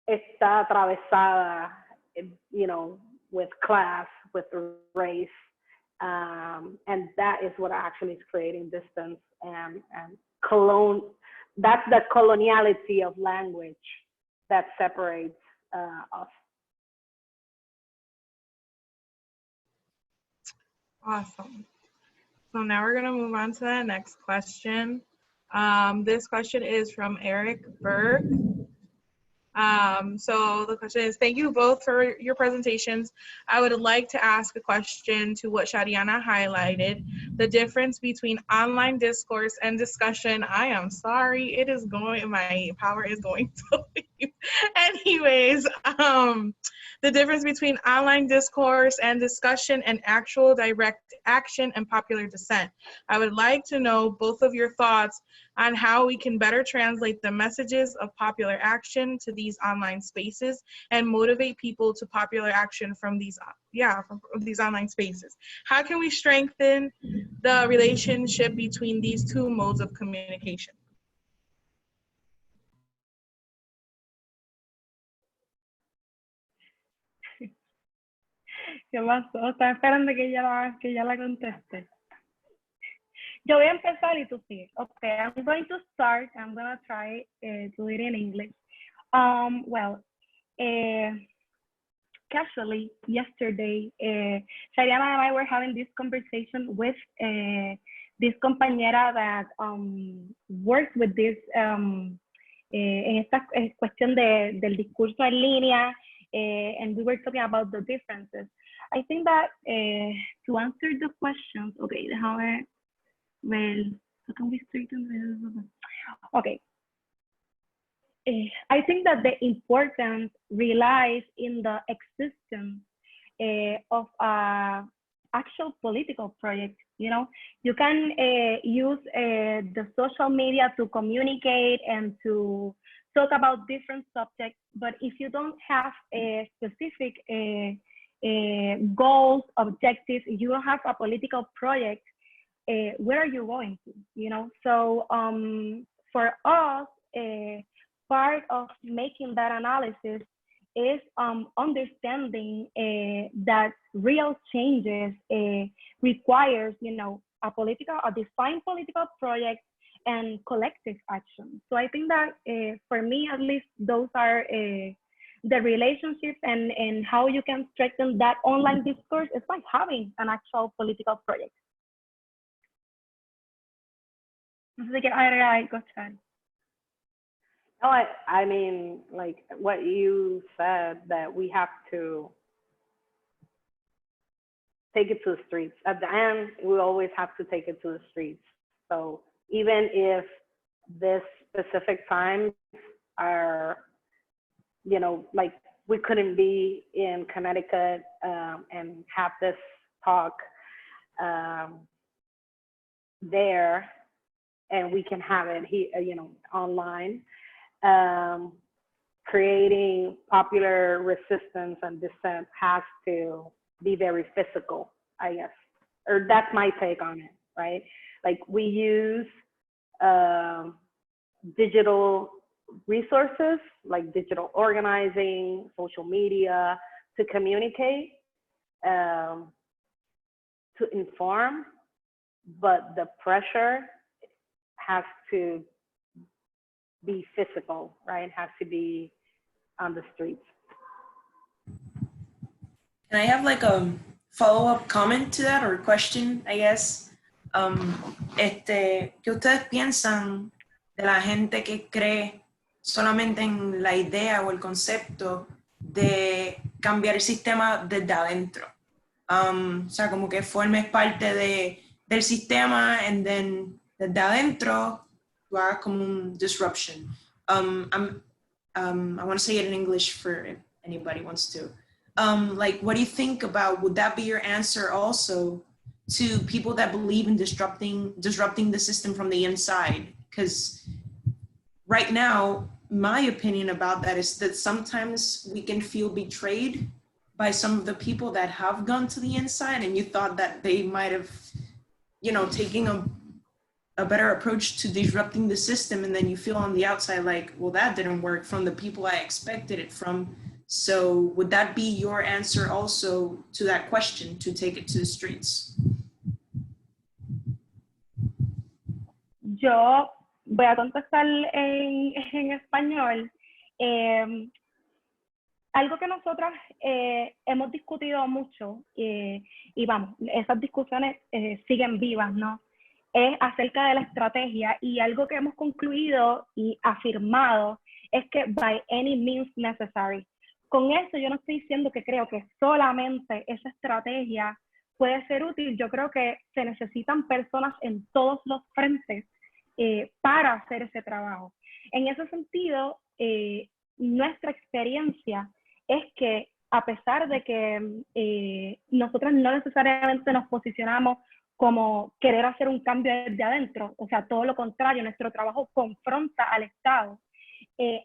está atravesada, you know, with class, with race, and that is what actually is creating distance and that's the coloniality of language that separates us. Awesome. So now we're going to move on to the next question. This question is from Eric Berg. So the question is, thank you both for your presentations. I would like to ask a question to what Shariana highlighted, the difference between online discourse and discussion. I am sorry, it is going, my power is going to leave. Anyways, the difference between online discourse and discussion and actual direct action and popular dissent. I would like to know both of your thoughts on how we can better translate the messages of popular action to these online spaces and motivate people to popular action from these, from these online spaces. How can we strengthen the relationship between these two modes of communication? ¿Qué pasó? Estaba esperando que ella la conteste. Yo voy a empezar y tú sigue. Okay, I'm going to start. I'm going to try to do it in English. Casually, yesterday, Shariana and I were having this conversation with this compañera that worked with this, en esta cuestión del discurso en línea, and we were talking about the differences. I think that to answer the questions, okay, déjame ver, how can we straighten this? Okay. I think that the importance relies in the existence of an actual political project. You know, you can use the social media to communicate and to talk about different subjects, but if you don't have a specific goals, objectives, you don't have a political project, where are you going to? You know, so for us, part of making that analysis is understanding that real changes requires, a defined political project and collective action. So I think that for me, at least, those are the relationships and how you can strengthen that online discourse is by having an actual political project. No sé si quieres agregar algo, Chari. No, I mean, like what you said, that we have to take it to the streets. At the end, we always have to take it to the streets. So even if this specific times are, like we couldn't be in Connecticut and have this talk there, and we can have it here, online. Creating popular resistance and dissent has to be very physical, I guess, or that's my take on it, right? Like we use digital resources like digital organizing, social media to communicate, to inform, but the pressure has to be physical, right? It has to be on the streets. Can I have like a follow-up comment to that or question, I guess? ¿Qué ustedes piensan de la gente que cree solamente en la idea o el concepto de cambiar el sistema desde adentro? O sea, como que formes parte del sistema and then desde adentro tú hagas como un disruption. I want to say it in English for if anybody wants to. Like, what do you think about, would that be your answer also to people that believe in disrupting the system from the inside? Because right now, my opinion about that is that sometimes we can feel betrayed by some of the people that have gone to the inside, and you thought that they might have, taking a better approach to disrupting the system, and then you feel on the outside like, well, that didn't work from the people I expected it from. So would that be your answer also to that question, to take it to the streets? Yo voy a contestar en español. Algo que nosotras hemos discutido mucho, y vamos, esas discusiones siguen vivas, ¿no? Es acerca de la estrategia, y algo que hemos concluido y afirmado es que by any means necessary. Con eso yo no estoy diciendo que creo que solamente esa estrategia puede ser útil. Yo creo que se necesitan personas en todos los frentes para hacer ese trabajo. En ese sentido, nuestra experiencia es que a pesar de que nosotros no necesariamente nos posicionamos como querer hacer un cambio desde adentro, o sea, todo lo contrario, nuestro trabajo confronta al Estado,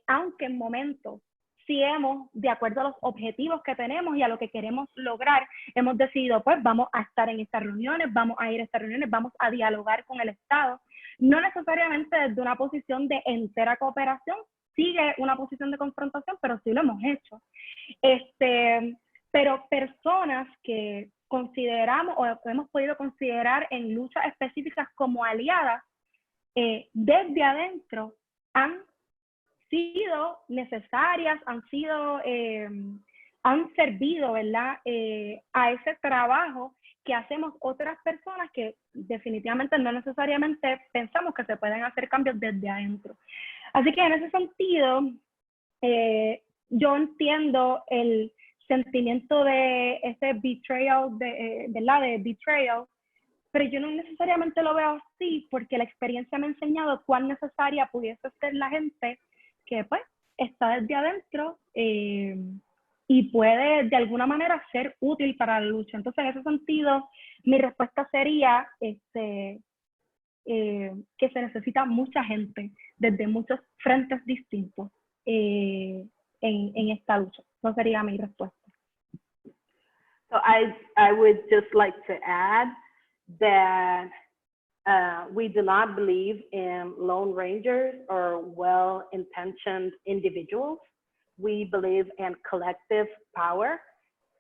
aunque en momentos sí hemos, de acuerdo a los objetivos que tenemos y a lo que queremos lograr, hemos decidido, pues vamos a estar en estas reuniones, vamos a ir a estas reuniones, vamos a dialogar con el Estado, no necesariamente desde una posición de entera cooperación, sigue una posición de confrontación, pero sí lo hemos hecho. Pero personas que consideramos o hemos podido considerar en luchas específicas como aliadas, desde adentro han sido necesarias, han servido, ¿verdad? A ese trabajo que hacemos otras personas que definitivamente no necesariamente pensamos que se pueden hacer cambios desde adentro. Así que en ese sentido, yo entiendo el sentimiento de ese betrayal, ¿verdad? De betrayal, pero yo no necesariamente lo veo así porque la experiencia me ha enseñado cuán necesaria pudiese ser la gente que pues está desde adentro y puede de alguna manera ser útil para la lucha. Entonces, en ese sentido, mi respuesta sería que se necesita mucha gente desde muchos frentes distintos en esta lucha. No sería mi respuesta. So I would just like to add that We do not believe in lone rangers or well-intentioned individuals. We believe in collective power,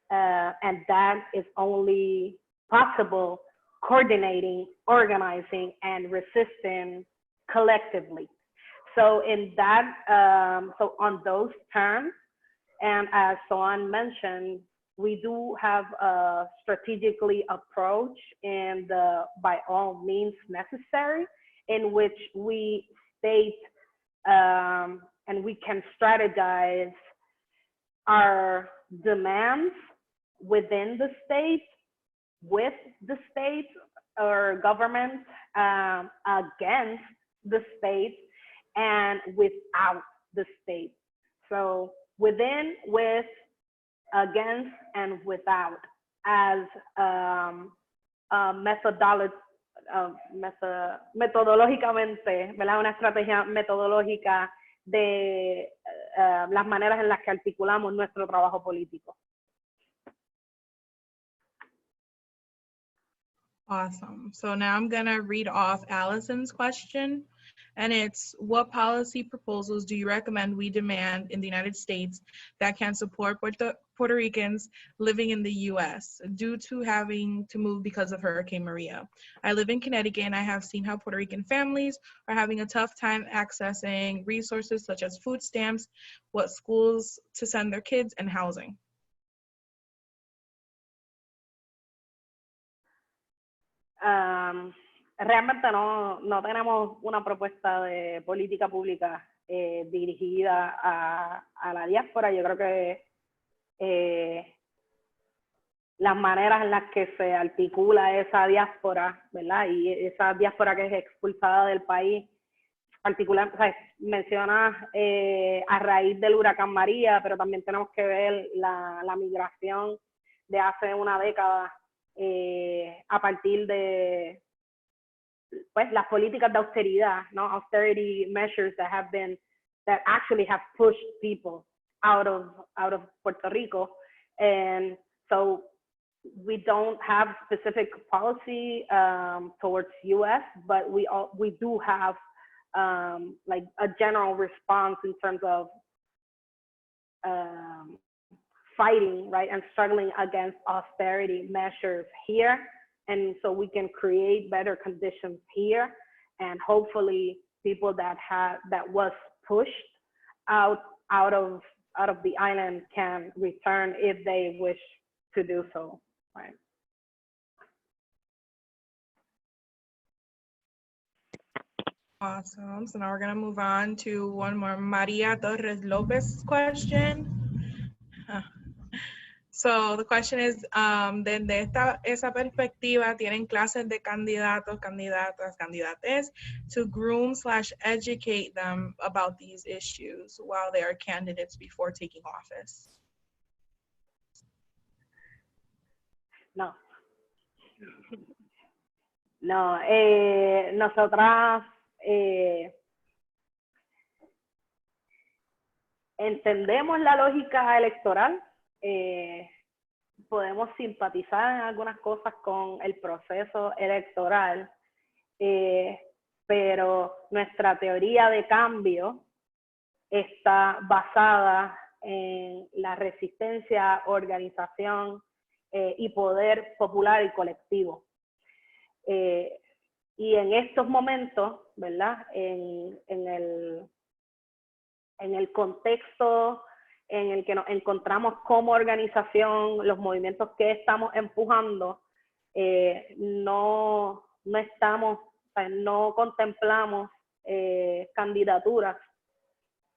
and that is only possible coordinating, organizing, and resisting collectively. So in that, so on those terms, and as Zoán mentioned, we do have a strategically approach in the by all means necessary, in which we state and we can strategize our demands within the state, with the state or government, against the state, and without the state. So within, with, against, and without, as metodológicamente, ¿verdad? Una estrategia metodológica de las maneras en las que articulamos nuestro trabajo político. Awesome. So now I'm gonna read off Allison's question, and it's, what policy proposals do you recommend we demand in the United States that can support Puerto Ricans living in the US due to having to move because of Hurricane Maria? I live in Connecticut, and I have seen how Puerto Rican families are having a tough time accessing resources such as food stamps, what schools to send their kids, and housing. Realmente no tenemos una propuesta de política pública dirigida a la diáspora. Yo creo que las maneras en las que se articula esa diáspora, ¿verdad? Y esa diáspora que es expulsada del país, particular, o sea, mencionas a raíz del huracán María, pero también tenemos que ver la migración de hace una década a partir de pues las políticas de austeridad, ¿no? Austerity measures that actually have pushed people out of Puerto Rico, and so we don't have specific policy towards U.S., but we do have like a general response in terms of fighting, right, and struggling against austerity measures here. And so we can create better conditions here, and hopefully people that was pushed out of the island can return if they wish to do so, right? Awesome. So now we're going to move on to one more Maria Torres Lopez question. So the question is, desde esa perspectiva, ¿tienen clases de candidatos, candidatas, candidates to groom/educate them about these issues while they are candidates before taking office? No. No, nosotras entendemos la lógica electoral. Podemos simpatizar en algunas cosas con el proceso electoral, pero nuestra teoría de cambio está basada en la resistencia, organización y poder popular y colectivo. Y en estos momentos, ¿verdad? En el contexto en el que nos encontramos como organización, los movimientos que estamos empujando, no contemplamos candidaturas,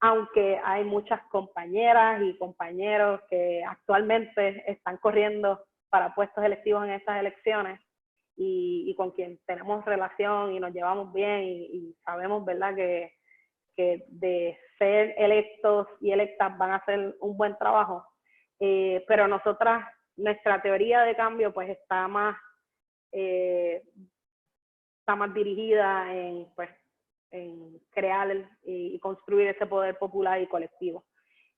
aunque hay muchas compañeras y compañeros que actualmente están corriendo para puestos electivos en estas elecciones y con quien tenemos relación y nos llevamos bien y sabemos, ¿verdad?, que de ser electos y electas van a hacer un buen trabajo, pero nuestra teoría de cambio pues está más dirigida en crear y construir ese poder popular y colectivo.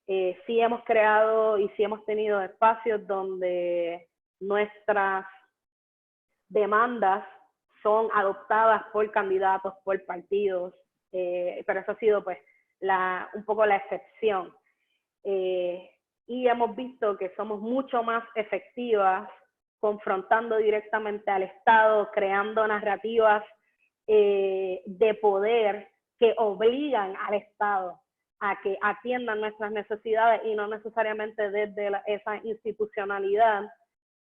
Sí hemos creado y sí hemos tenido espacios donde nuestras demandas son adoptadas por candidatos, por partidos, pero eso ha sido pues un poco la excepción. Y hemos visto que somos mucho más efectivas confrontando directamente al Estado, creando narrativas de poder que obligan al Estado a que atiendan nuestras necesidades y no necesariamente desde esa institucionalidad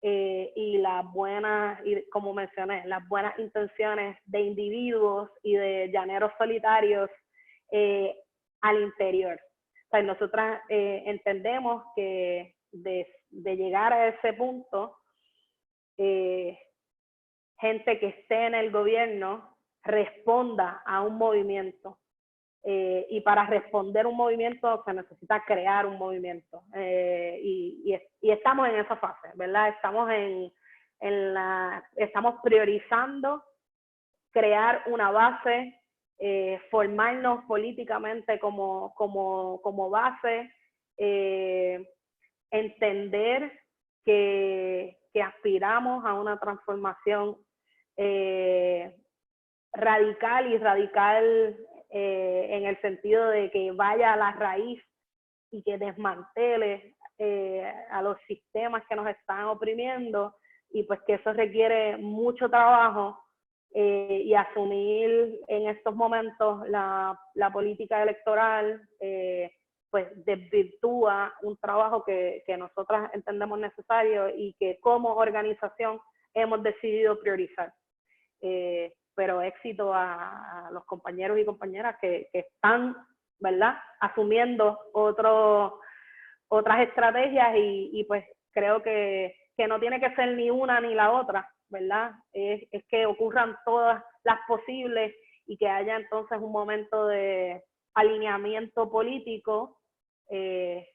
y las buenas, y como mencioné, las buenas intenciones de individuos y de llaneros solitarios al interior. O sea, nosotras entendemos que de llegar a ese punto, gente que esté en el gobierno responda a un movimiento. Y para responder un movimiento se necesita crear un movimiento. Y estamos en esa fase, ¿verdad? Estamos priorizando crear una base, formarnos políticamente como base, entender que aspiramos a una transformación radical en el sentido de que vaya a la raíz y que desmantele a los sistemas que nos están oprimiendo, y pues que eso requiere mucho trabajo y asumir en estos momentos la política electoral pues desvirtúa un trabajo que nosotras entendemos necesario y que como organización hemos decidido priorizar. Pero éxito a los compañeros y compañeras que están, ¿verdad?, asumiendo otras estrategias y pues creo que no tiene que ser ni una ni la otra, ¿verdad? Es que ocurran todas las posibles y que haya entonces un momento de alineamiento político que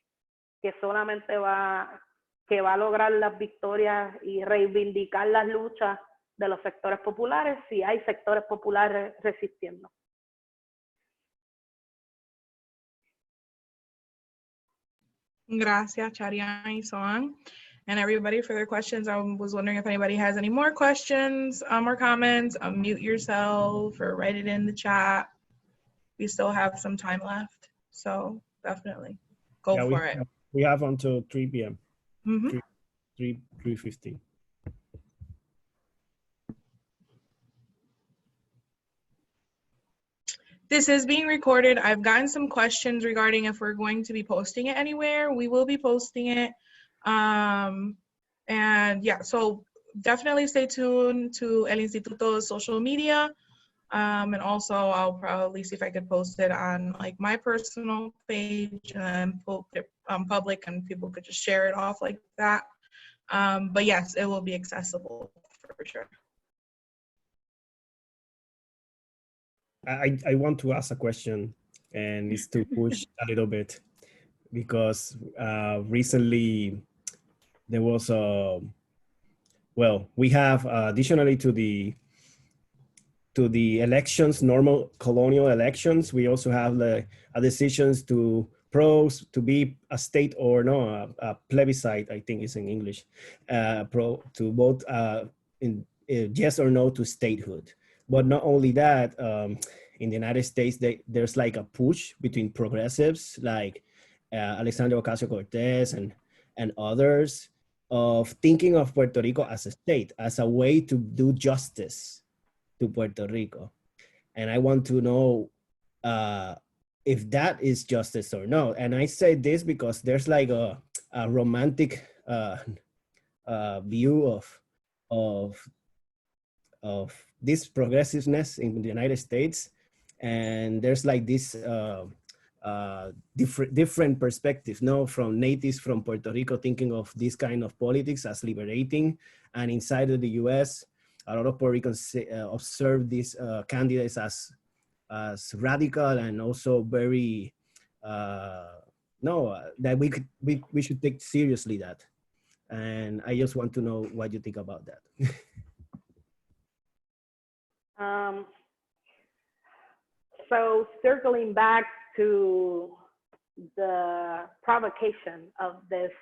solamente va a lograr las victorias y reivindicar las luchas de los sectores populares, si hay sectores populares resistiendo. Gracias, Shariana y Zoán, and everybody for their questions. I was wondering if anybody has any more questions or comments. Mute yourself or write it in the chat. We still have some time left, so definitely go for it. We have until 3 p.m. Mm-hmm. 3:15. This is being recorded. I've gotten some questions regarding if we're going to be posting it anywhere. We will be posting it. And yeah, so definitely stay tuned to El Instituto's social media. And also I'll probably see if I could post it on like my personal page and put it public and people could just share it off like that. But yes, it will be accessible for sure. I want to ask a question, and it's to push a little bit, because recently there was we have additionally to the elections, normal colonial elections, we also have a decisions to be a state or no, a plebiscite, I think it's in English, to vote in yes or no to statehood. But not only that, in the United States, there's like a push between progressives like Alexandria Ocasio-Cortez and others of thinking of Puerto Rico as a state, as a way to do justice to Puerto Rico. And I want to know if that is justice or not. And I say this because there's like a romantic view of this progressiveness in the United States, and there's like this different perspectives, no, from natives from Puerto Rico thinking of this kind of politics as liberating, and inside of the U.S., a lot of Puerto Ricans observe these candidates as radical and also very that we should take seriously that. And I just want to know what you think about that. So circling back to the provocation of this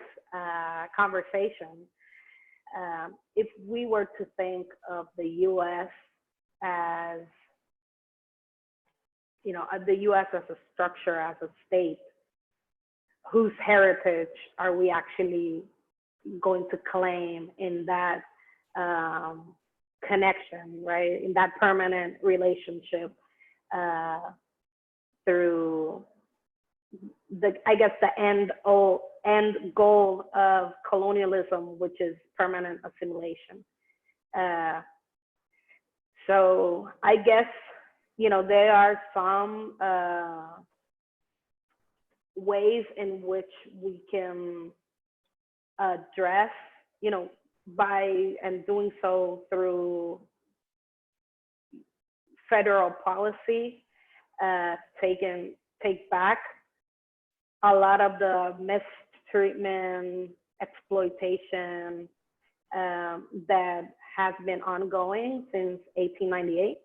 conversation, if we were to think of the U.S. as, you know, the US as a structure, as a state, whose heritage are we actually going to claim in that connection, right? In that permanent relationship through the, I guess, the end goal of colonialism, which is permanent assimilation. So I guess, you know, there are some ways in which we can address, you know, by and doing so through federal policy, take back a lot of the mistreatment, exploitation that has been ongoing since 1898.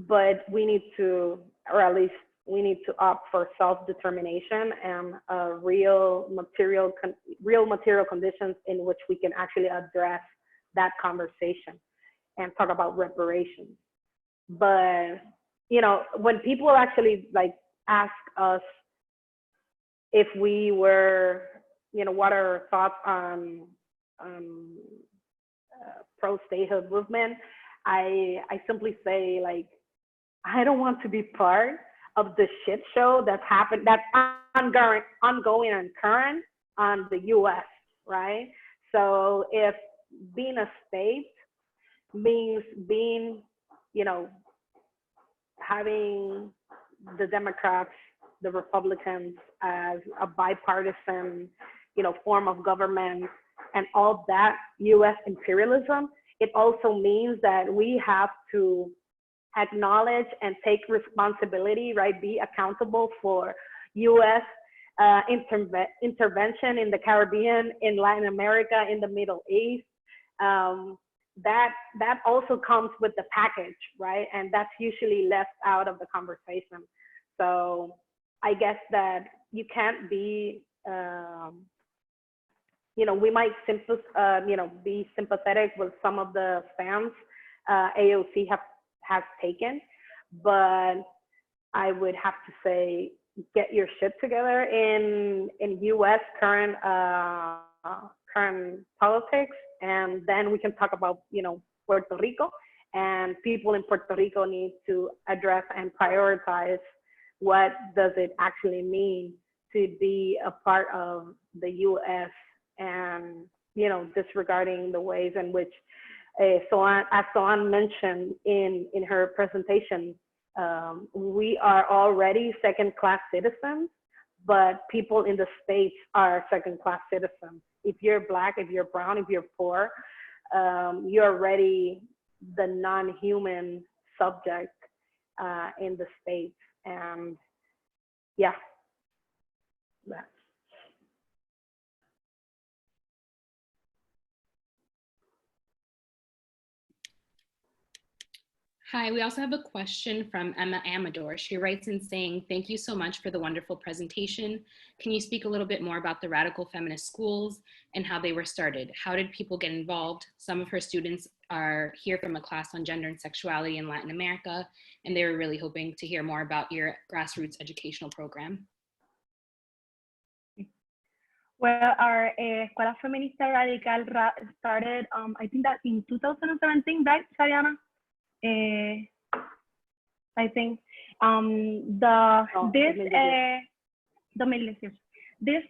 But we need to, or at least we need to opt for self-determination and real material conditions in which we can actually address that conversation and talk about reparations. But, you know, when people actually like ask us if we were, you know, what are our thoughts on pro-statehood movement, I simply say, like, I don't want to be part of the shit show that's happened, that's ongoing and current on the US, right? So if being a state means being, you know, having the Democrats, the Republicans as a bipartisan, you know, form of government and all that US imperialism, it also means that we have to acknowledge and take responsibility, right? Be accountable for US intervention in the Caribbean, in Latin America, in the Middle East. That also comes with the package, right? And that's usually left out of the conversation. So I guess that you can't be, you know, we might you know, be sympathetic with some of the stance AOC has taken, but I would have to say, get your shit together in US current politics, and then we can talk about, you know, Puerto Rico, and people in Puerto Rico need to address and prioritize what does it actually mean to be a part of the US, and, you know, disregarding the ways in which Zoán, as Zoán mentioned in her presentation, we are already second-class citizens, but people in the States are second-class citizens. If you're Black, if you're brown, if you're poor, you're already the non-human subject in the States. And yeah, that's. Hi, we also have a question from Emma Amador. She writes in saying, thank you so much for the wonderful presentation. Can you speak a little bit more about the radical feminist schools and how they were started? How did people get involved? Some of her students are here from a class on gender and sexuality in Latin America, and they were really hoping to hear more about your grassroots educational program. Well, our Escuela Feminista Radical started, I think that in 2017, right, Shariana? I think this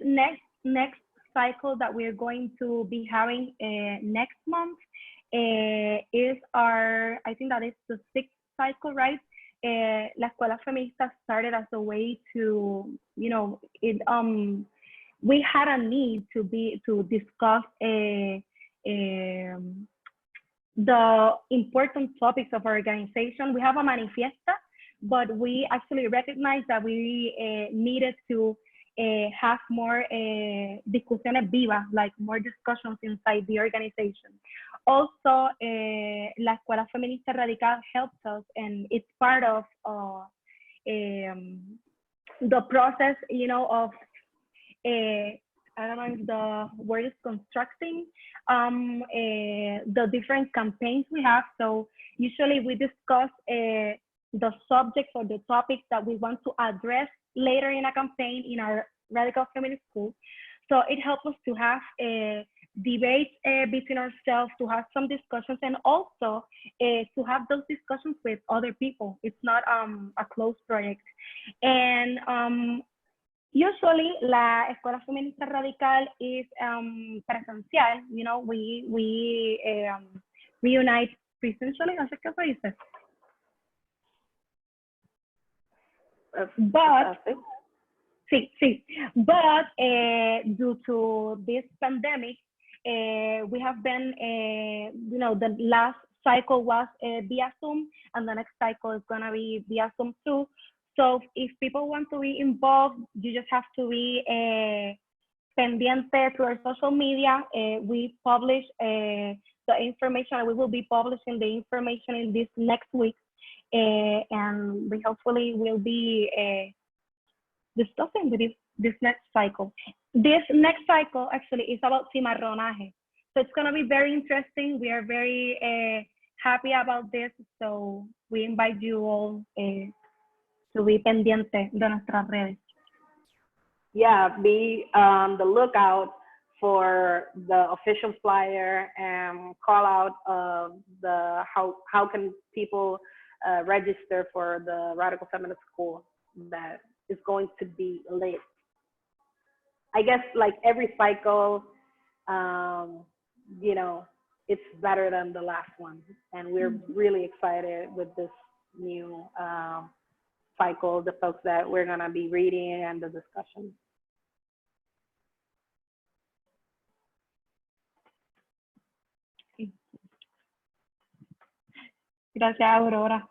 next cycle that we're going to be having next month is our, I think that is the 6th cycle, right? La Escuela Feminista started as a way to, you know, we had a need to discuss the important topics of our organization. We have a manifiesto, but we actually recognize that we needed to have more discusiones vivas, like more discussions inside the organization. Also, La Escuela Feminista Radical helps us, and it's part of the process, you know, of I don't know if the word is constructing the different campaigns we have. So usually we discuss the subjects or the topics that we want to address later in a campaign in our radical feminist school. So it helps us to have debates between ourselves, to have some discussions, and also to have those discussions with other people. It's not a closed project. And usually la Escuela Feminista Radical is presencial. You know, we reunite presentially, no sé qué se dice. But sí. But due to this pandemic, we have been, you know, the last cycle was via Zoom, and the next cycle is gonna be via Zoom too. So if people want to be involved, you just have to be pendiente to our social media. We publish the information, we will be publishing the information in this next week. And we hopefully will be discussing with this next cycle. This next cycle actually is about cimarronaje. So it's gonna be very interesting. We are very happy about this. So we invite you all to be pendiente de nuestras redes. Yeah, be on the lookout for the official flyer and call out the how can people register for the Radical Feminist School that is going to be lit. I guess like every cycle, you know, it's better than the last one. And we're really excited with this new cycle, the folks that we're gonna be reading and the discussion. Gracias, Aurora.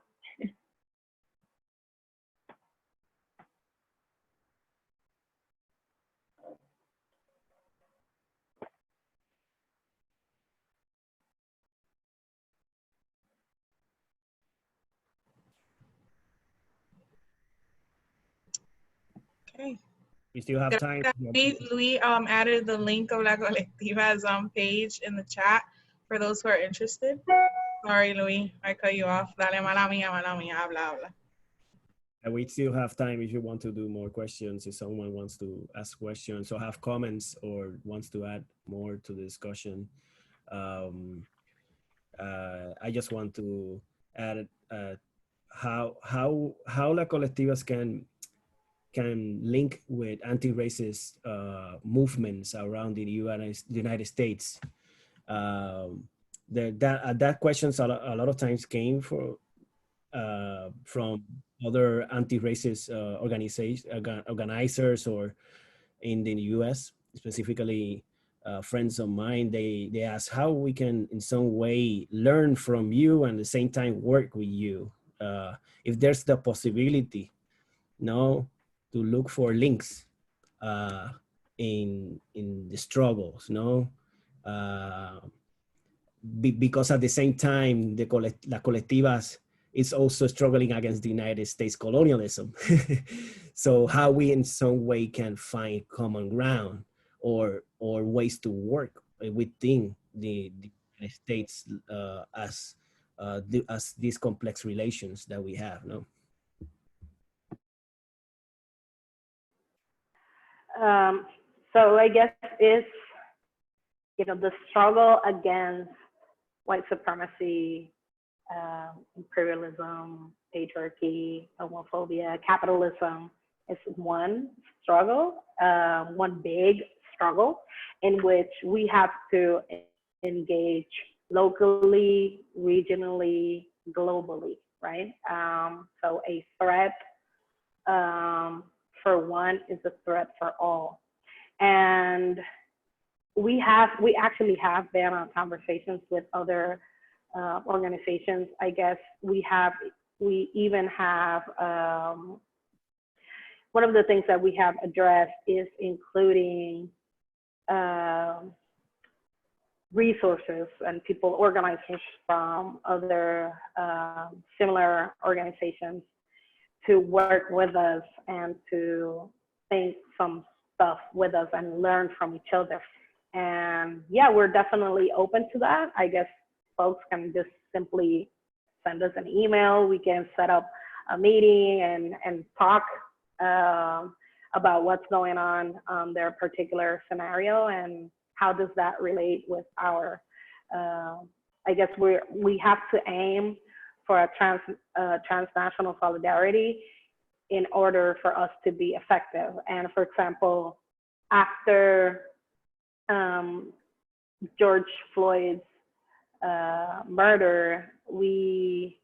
Okay. We still have time. Luis added the link of La Colectiva's page in the chat for those who are interested. Sorry, Luis, I cut you off. Dale, mala mía, habla. We still have time if you want to do more questions, if someone wants to ask questions or have comments or wants to add more to the discussion. I just want to add how La Colectivas can link with anti-racist movements around the United States. That questions a lot of times came from other anti-racist organizers or in the US, specifically friends of mine. They ask how we can in some way learn from you and at the same time work with you. If there's the possibility, to look for links in the struggles, because at the same time, La Colectivas is also struggling against the United States colonialism. So how we in some way can find common ground or ways to work within the United States as these complex relations that we have, So I guess it's, the struggle against white supremacy, imperialism, patriarchy, homophobia, capitalism is one struggle, one big struggle in which we have to engage locally, regionally, globally, right? So a threat for one is a threat for all. And we actually have been on conversations with other organizations. I guess we even have, one of the things that we have addressed is including resources and people, organizers from other similar organizations to work with us and to think some stuff with us and learn from each other. And yeah, we're definitely open to that. I guess folks can just simply send us an email. We can set up a meeting and talk about what's going on their particular scenario and how does that relate with our, I guess we have to aim for a transnational solidarity in order for us to be effective. And for example, after George Floyd's murder, we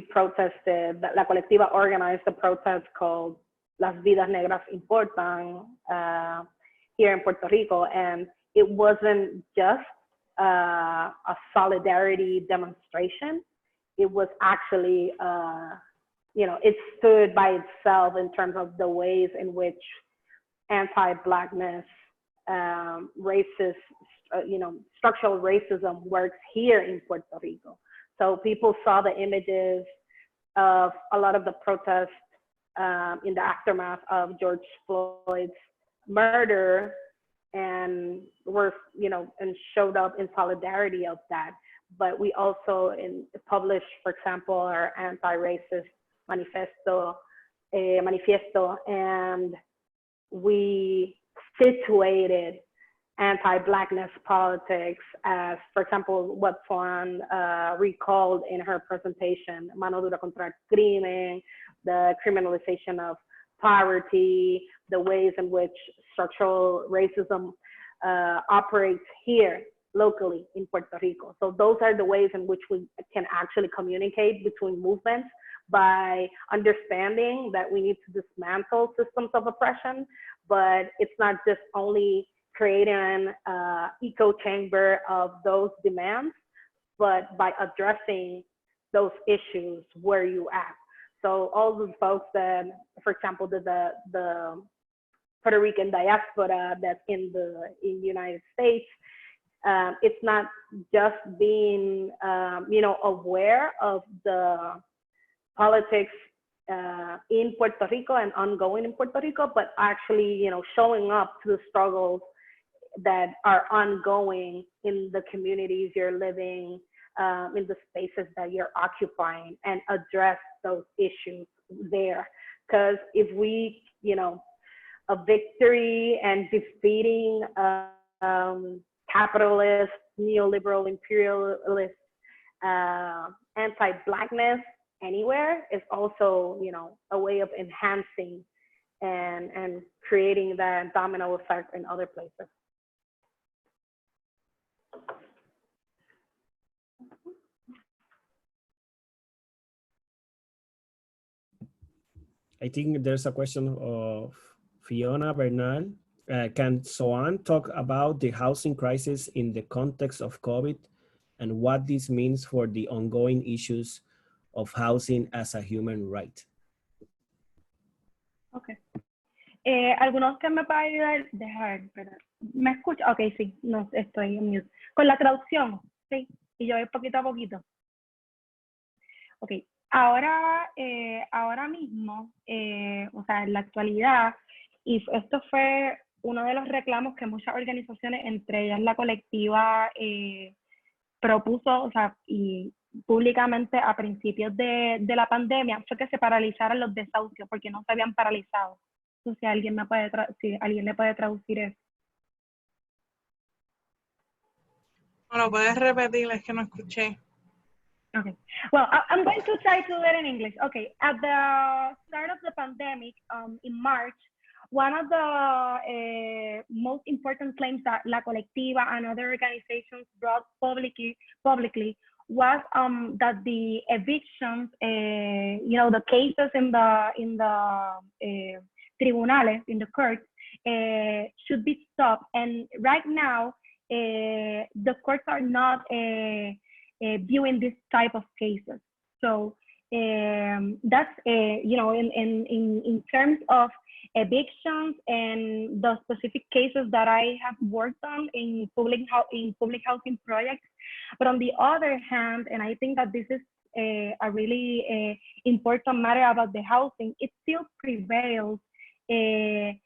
protested, la Colectiva organized a protest called Las Vidas Negras Importan here in Puerto Rico. And it wasn't just a solidarity demonstration. It was actually, you know, it stood by itself in terms of the ways in which anti-Blackness, racist, you know, structural racism works here in Puerto Rico. So people saw the images of a lot of the protests in the aftermath of George Floyd's murder and were, you know, and showed up in solidarity of that. But we also published, for example, our anti-racist manifesto, and we situated anti-Blackness politics as, for example, what Zoán recalled in her presentation, Mano Dura contra el Crimen, the criminalization of poverty, the ways in which structural racism operates here locally in Puerto Rico. So those are the ways in which we can actually communicate between movements, by understanding that we need to dismantle systems of oppression, but it's not just only creating an echo chamber of those demands, but by addressing those issues where you at. So all the folks that, for example, the Puerto Rican diaspora that's in the United States, it's not just being, you know, aware of the politics in Puerto Rico and ongoing in Puerto Rico, but actually, you know, showing up to the struggles that are ongoing in the communities you're living, in the spaces that you're occupying, and address those issues there. Because if we, you know, a victory and defeating capitalist, neoliberal, imperialist, anti-Blackness anywhere is also, you know, a way of enhancing and creating that domino effect in other places. I think there's a question of Fiona Bernal. Can Zoán talk about the housing crisis in the context of COVID and what this means for the ongoing issues of housing as a human right? Okay. Algunos que me pueden ayudar, dejar, pero ¿me escucha? Ok, sí, no, estoy en mute. Con la traducción, sí, y yo voy poquito a poquito. Ok, ahora mismo, o sea, en la actualidad, y esto fue uno de los reclamos que muchas organizaciones, entre ellas la Colectiva, propuso, o sea, y públicamente a principios de la pandemia, fue que se paralizaran los desahucios porque no se habían paralizado. Entonces, si alguien le puede traducir eso. Bueno, puedes repetir, es que no escuché. Okay. Well, I'm going to try to do it in English. Okay. At the start of the pandemic, in March, one of the most important claims that La Colectiva and other organizations brought publicly was that the evictions, you know, the cases in the tribunales, in the courts, should be stopped. And right now, the courts are not viewing this type of cases. So that's, you know, in terms of evictions and the specific cases that I have worked on in public housing projects. But on the other hand, and I think that this is a really important matter about the housing, it still prevails a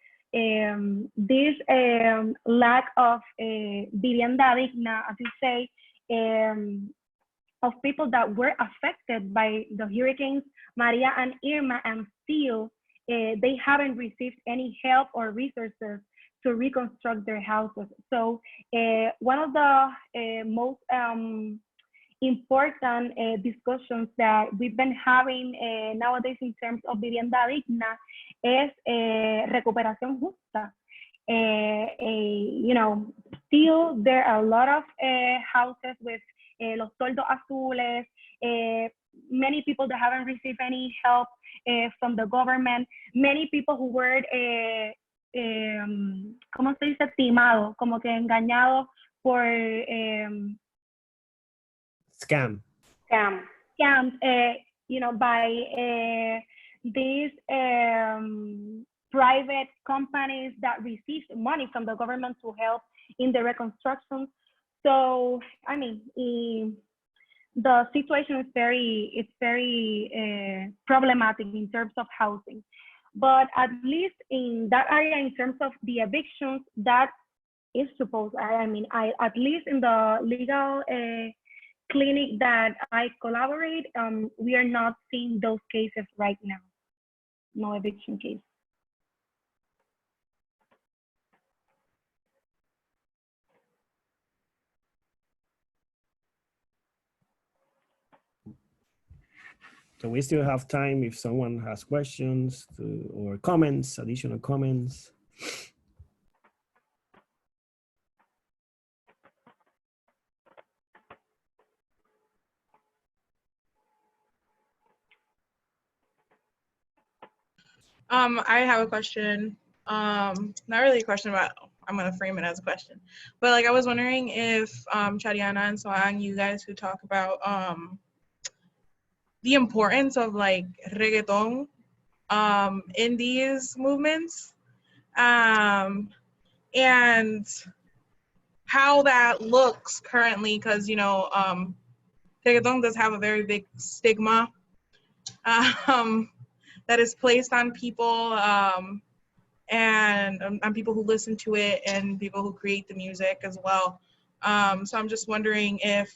this lack of vivienda digna, as you say, of people that were affected by the hurricanes Maria and Irma, and still they haven't received any help or resources to reconstruct their houses. So one of the most important discussions that we've been having nowadays in terms of vivienda digna es recuperación justa. You know, still there are a lot of houses with los toldos azules, many people that haven't received any help from the government, many people who were, ¿cómo se dice? Timados, como que engañados por Scams, you know, by these private companies that received money from the government to help in the reconstruction. So, I mean, the situation is very problematic in terms of housing. But at least in that area, in terms of the evictions, that is supposed, at least in the legal clinic that I collaborate, we are not seeing those cases right now. No eviction case. So we still have time if someone has questions or comments, additional comments. I have a question. Not really a question, but I'm gonna frame it as a question. But like, I was wondering if Shariana and Zoán, you guys could talk about the importance of like reggaeton in these movements, and how that looks currently, because you know, reggaeton does have a very big stigma that is placed on people, and on people who listen to it and people who create the music as well. So I'm just wondering if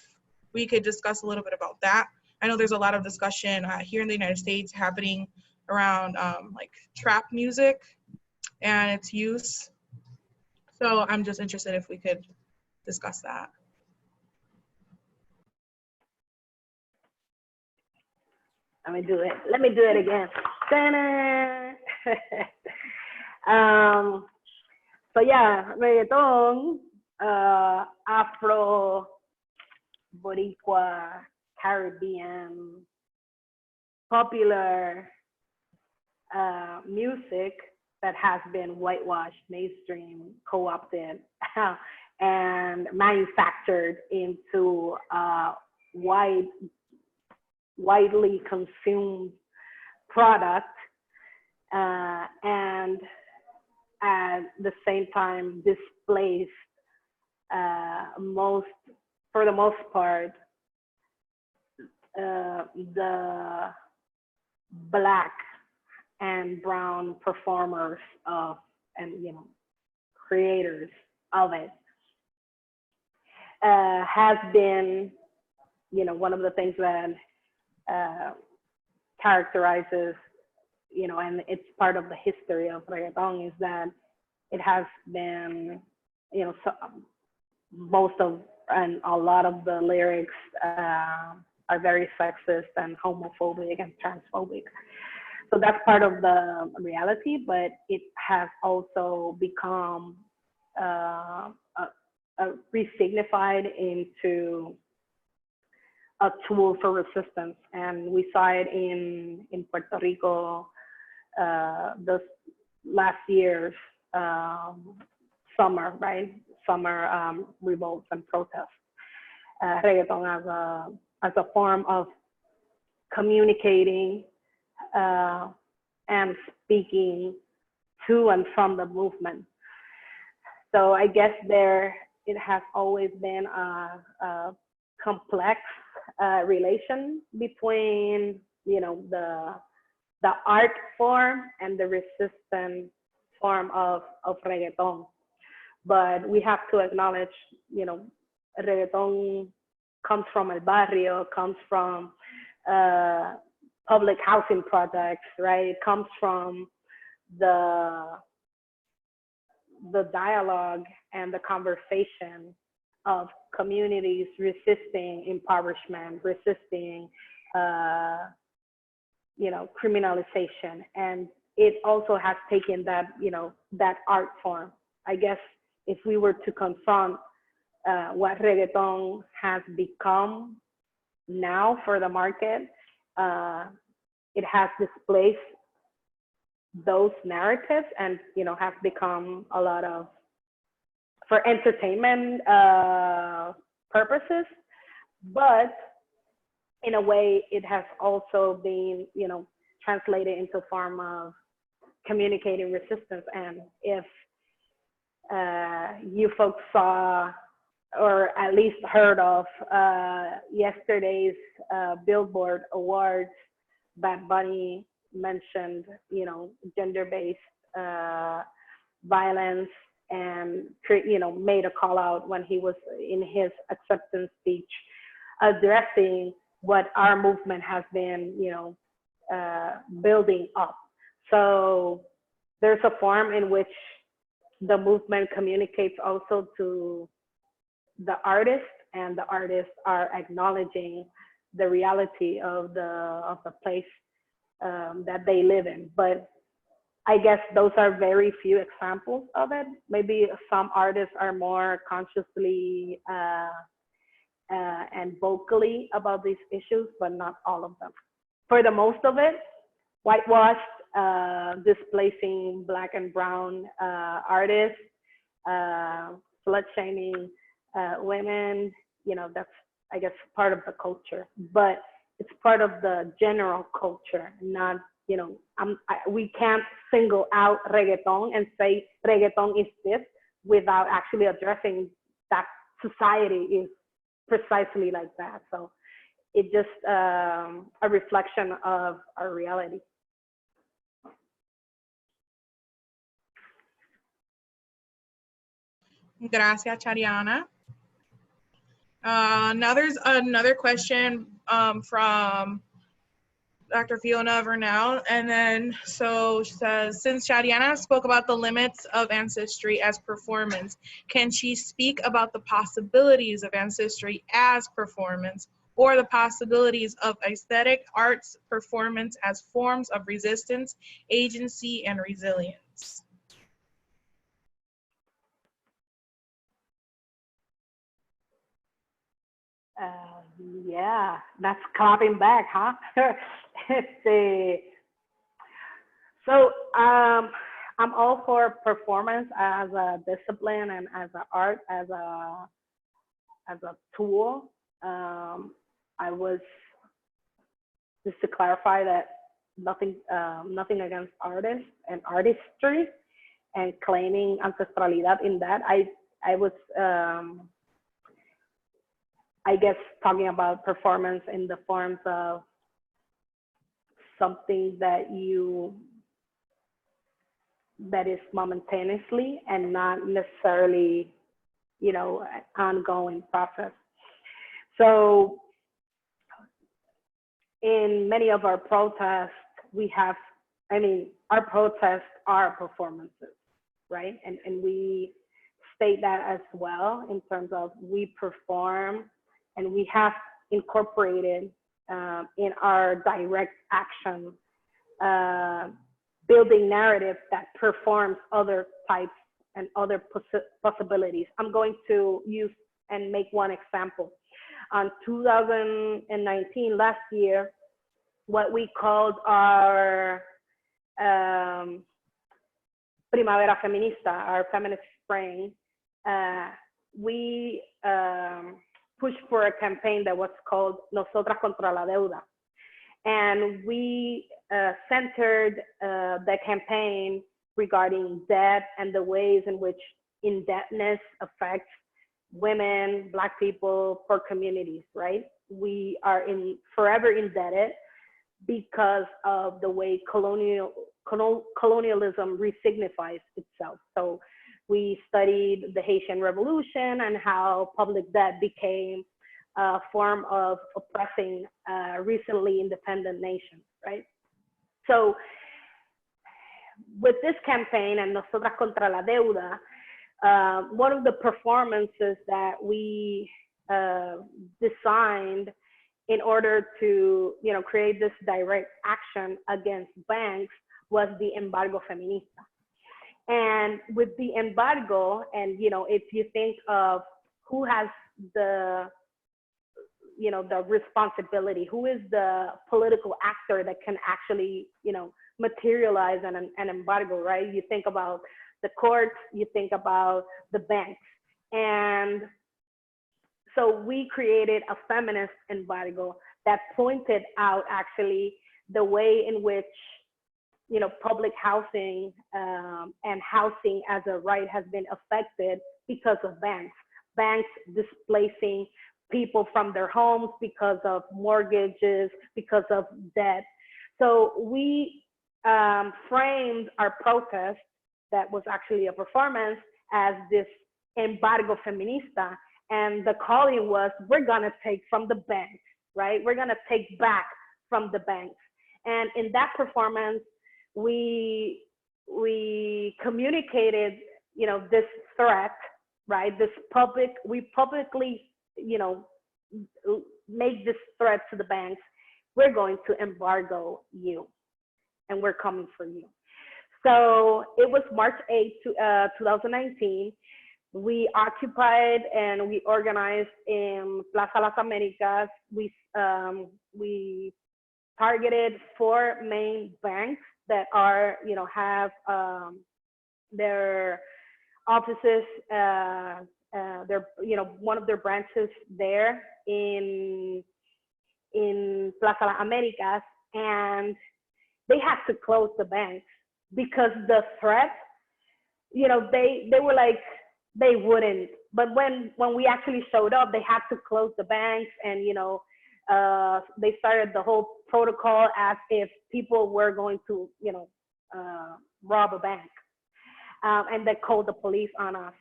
we could discuss a little bit about that. I know there's a lot of discussion here in the United States happening around like trap music and its use. So I'm just interested if we could discuss that. Let me do it again. So yeah, reggaeton, Afro, Boricua, Caribbean, popular music that has been whitewashed, mainstream, co-opted, and manufactured into widely consumed product, and at the same time displaced for the most part, the Black and brown performers and creators of it, has been one of the things that characterizes and it's part of the history of reggaeton, is that it has been most of and a lot of the lyrics are very sexist and homophobic and transphobic. So that's part of the reality, but it has also become resignified into a tool for resistance. And we saw it in Puerto Rico this last year's summer, right? Summer revolts and protests. Reggaeton as a form of communicating and speaking to and from the movement. So I guess it has always been a complex relation between the art form and the resistance form of reggaeton. But we have to acknowledge, you know, reggaeton comes from el barrio, comes from public housing projects, right? It comes from the dialogue and the conversation of communities resisting impoverishment, resisting, you know, criminalization. And it also has taken that, you know, that art form. I guess if we were to confront what reggaeton has become now for the market, it has displaced those narratives and, you know, have become a lot of, for entertainment purposes, but in a way it has also been, you know, translated into form of communicating resistance. And if you folks saw, or at least heard of, yesterday's Billboard Awards, Bad Bunny mentioned, you know, gender-based violence, and, you know, made a call out when he was in his acceptance speech, addressing what our movement has been, you know, building up. So there's a form in which the movement communicates also to the artist, and the artists are acknowledging the reality of the place that they live in. But I guess those are very few examples of it. Maybe some artists are more consciously and vocally about these issues, but not all of them. For the most of it, whitewashed, displacing Black and brown artists, slut-shaming women, you know, that's, I guess, part of the culture. But it's part of the general culture, not, you know, we can't single out reggaeton and say reggaeton is this without actually addressing that society is precisely like that. So it's just a reflection of our reality. Gracias, Shariana. Now there's another question from Dr. Fiona Vernal, and then so she says, since Shariana spoke about the limits of ancestry as performance, can she speak about the possibilities of ancestry as performance, or the possibilities of aesthetic arts performance as forms of resistance, agency, and resilience? Yeah, that's clapping back, huh? So I'm all for performance as a discipline and as an art, as a tool. I was, just to clarify that nothing against artists and artistry and claiming ancestralidad in that. I was I guess talking about performance in the forms of something that is momentaneously and not necessarily, you know, an ongoing process. So in many of our protests, we have, I mean, our protests are performances, right? And we state that as well in terms of we perform, and we have incorporated in our direct action, building narrative that performs other types and other possibilities. I'm going to use and make one example. On 2019, last year, what we called our Primavera Feminista, our feminist spring, we pushed for a campaign that was called Nosotras contra la Deuda. And we centered the campaign regarding debt and the ways in which indebtedness affects women, Black people, poor communities, right? We are forever indebted because of the way colonialism resignifies itself. So we studied the Haitian Revolution and how public debt became a form of oppressing recently independent nations, right? So with this campaign and Nosotras contra la Deuda, one of the performances that we designed in order to, create this direct action against banks was the embargo feminista. And with the embargo, and if you think of who has the the responsibility, who is the political actor that can actually materialize an embargo, right? You think about the courts, you think about the banks. And so we created a feminist embargo that pointed out actually the way in which public housing and housing as a right has been affected because of banks. Banks displacing people from their homes because of mortgages, because of debt. So we framed our protest, that was actually a performance, as this embargo feminista. And the calling was, we're gonna take from the banks, right? We're gonna take back from the banks. And in that performance, we communicated, this threat, right? We publicly, make this threat to the banks. We're going to embargo you, and we're coming for you. So it was March 8th, 2019. We occupied and we organized in Plaza Las Americas. We targeted 4 main banks that are, have their offices, one of their branches there in Plaza Las Americas, and they had to close the banks because the threat, they were like, they wouldn't. But when we actually showed up, they had to close the banks, and they started the whole protocol as if people were going to, rob a bank, and they called the police on us.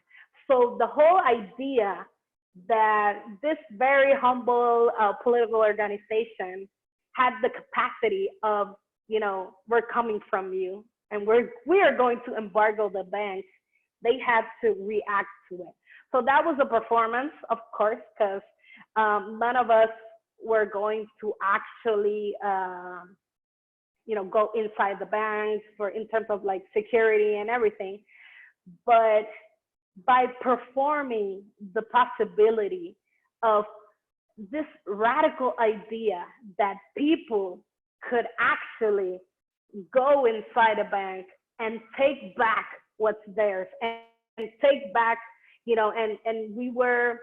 So the whole idea that this very humble political organization had the capacity of, we're coming from you, and we are going to embargo the banks, they had to react to it. So that was a performance, of course, because none of us were going to actually, go inside the banks in terms of like security and everything. But by performing the possibility of this radical idea that people could actually go inside a bank and take back what's theirs, and take back, and we were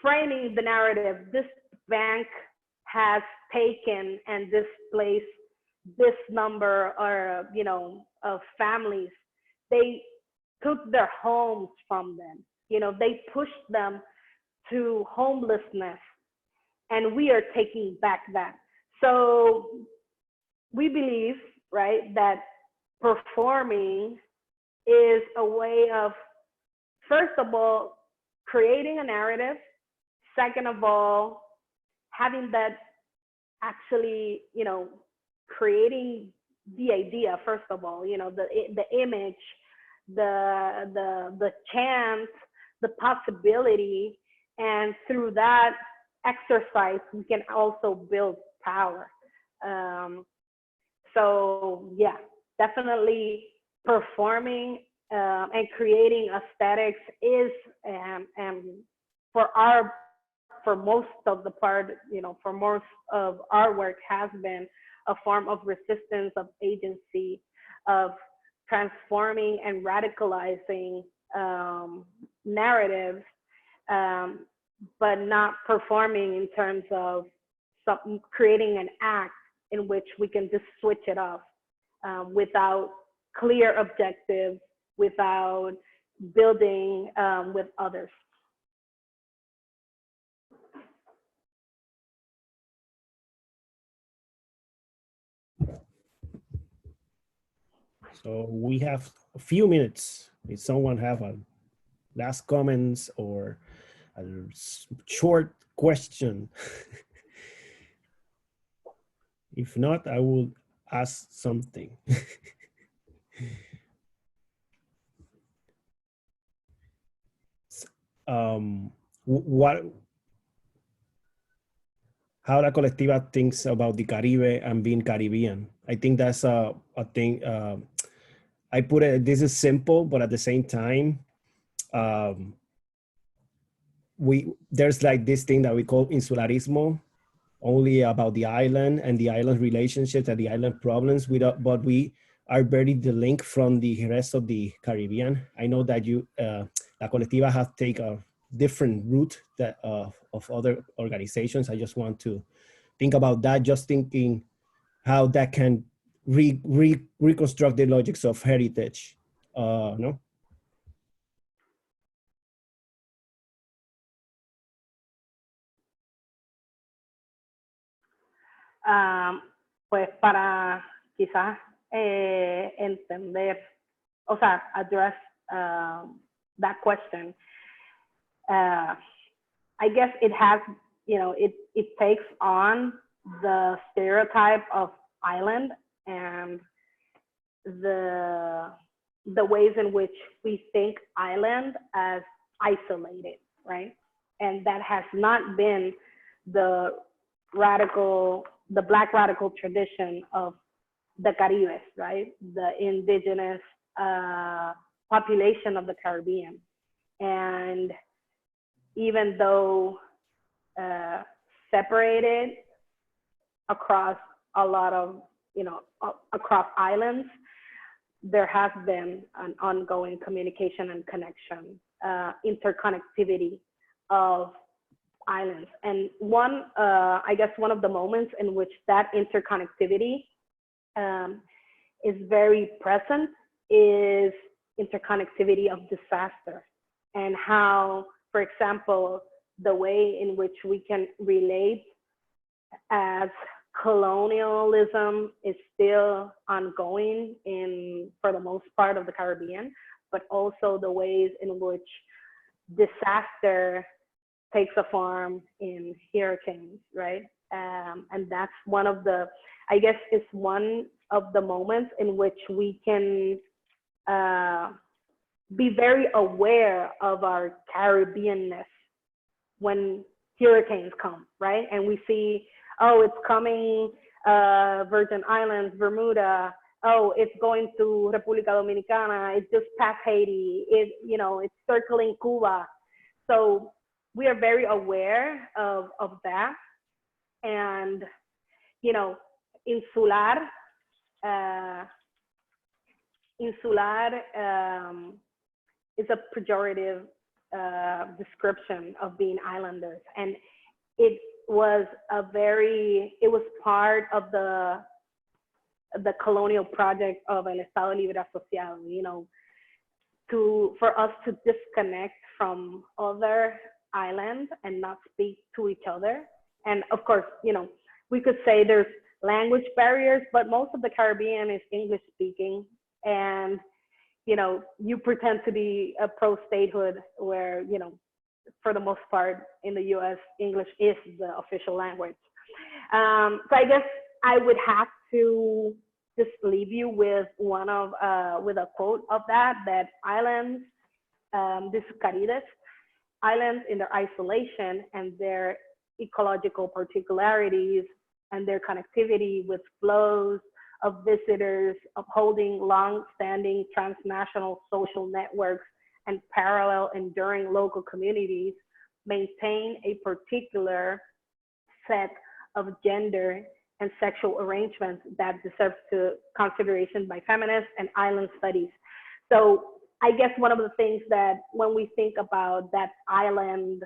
framing the narrative, this bank has taken and displaced this number or, of families. They took their homes from them. They pushed them to homelessness, and we are taking back that. So we believe, right, that performing is a way of, first of all, creating a narrative. Second of all, having that actually, creating the idea, first of all, the image, the chance, the possibility, and through that exercise, we can also build power. So yeah, definitely performing and creating aesthetics is, for most of the part, for most of our work has been a form of resistance, of agency, of transforming and radicalizing narratives, but not performing in terms of creating an act in which we can just switch it off without clear objectives, without building with others. So we have a few minutes. If someone have a last comments or a short question. If not, I will ask something. How la Colectiva thinks about the Caribe and being Caribbean. I think that's a thing. I put it, this is simple, but at the same time, there's like this thing that we call insularismo, only about the island and the island relationships and the island problems, but we are very linked from the rest of the Caribbean. I know that La Colectiva has taken a different route that, of other organizations. I just want to think about that, just thinking how that can reconstruct the logics of heritage, no? Pues para quizás entender, o sea, address that question, I guess it has, you know, it takes on the stereotype of island and the ways in which we think island as isolated, right? And that has not been the Black radical tradition of the Caribes, right? The indigenous population of the Caribbean. And even though separated across a lot of, you know, across islands, there has been an ongoing communication and connection, interconnectivity of islands. And I guess one of the moments in which that interconnectivity is very present is interconnectivity of disaster, and how, for example, the way in which we can relate as colonialism is still ongoing for the most part of the Caribbean, but also the ways in which disaster takes a form in hurricanes, right? And that's one of the, I guess it's one of the moments in which we can be very aware of our Caribbeanness when hurricanes come, right? And we see, oh, it's coming Virgin Islands, Bermuda. Oh, it's going to República Dominicana. It's just past Haiti. It's circling Cuba. So we are very aware of that. And, insular is a pejorative description of being islanders. And it was part of the colonial project of El Estado Libre Asociado, for us to disconnect from other islands and not speak to each other. And of course, we could say there's language barriers, but most of the Caribbean is English speaking. And, you pretend to be a pro-statehood where, for the most part in the US, English is the official language. So I guess I would have to just leave you with with a quote of that islands, this is Caribes, islands in their isolation and their ecological particularities and their connectivity with flows of visitors, upholding long-standing transnational social networks and parallel enduring local communities, maintain a particular set of gender and sexual arrangements that deserves consideration by feminists and island studies. So I guess one of the things that when we think about that island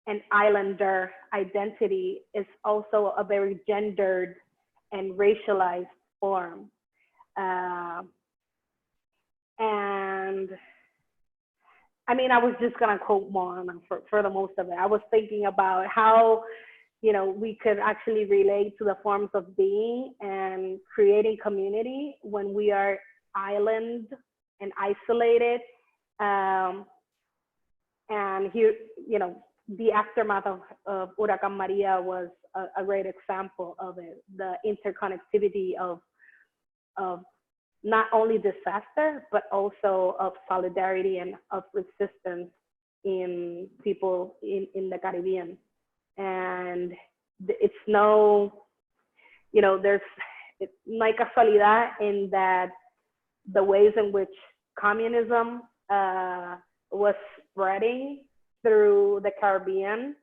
and islander identity is also a very gendered and racialized form. And I mean, I was just gonna quote Moana for the most of it. I was thinking about how, you know, we could actually relate to the forms of being and creating community when we are island and isolated. And here, you know, the aftermath of Huracán Maria was a great example of it, the interconnectivity of not only disaster, but also of solidarity and of resistance in people in the Caribbean. And it's no, you know, it's no casualidad in that the ways in which communism was spreading through the Caribbean.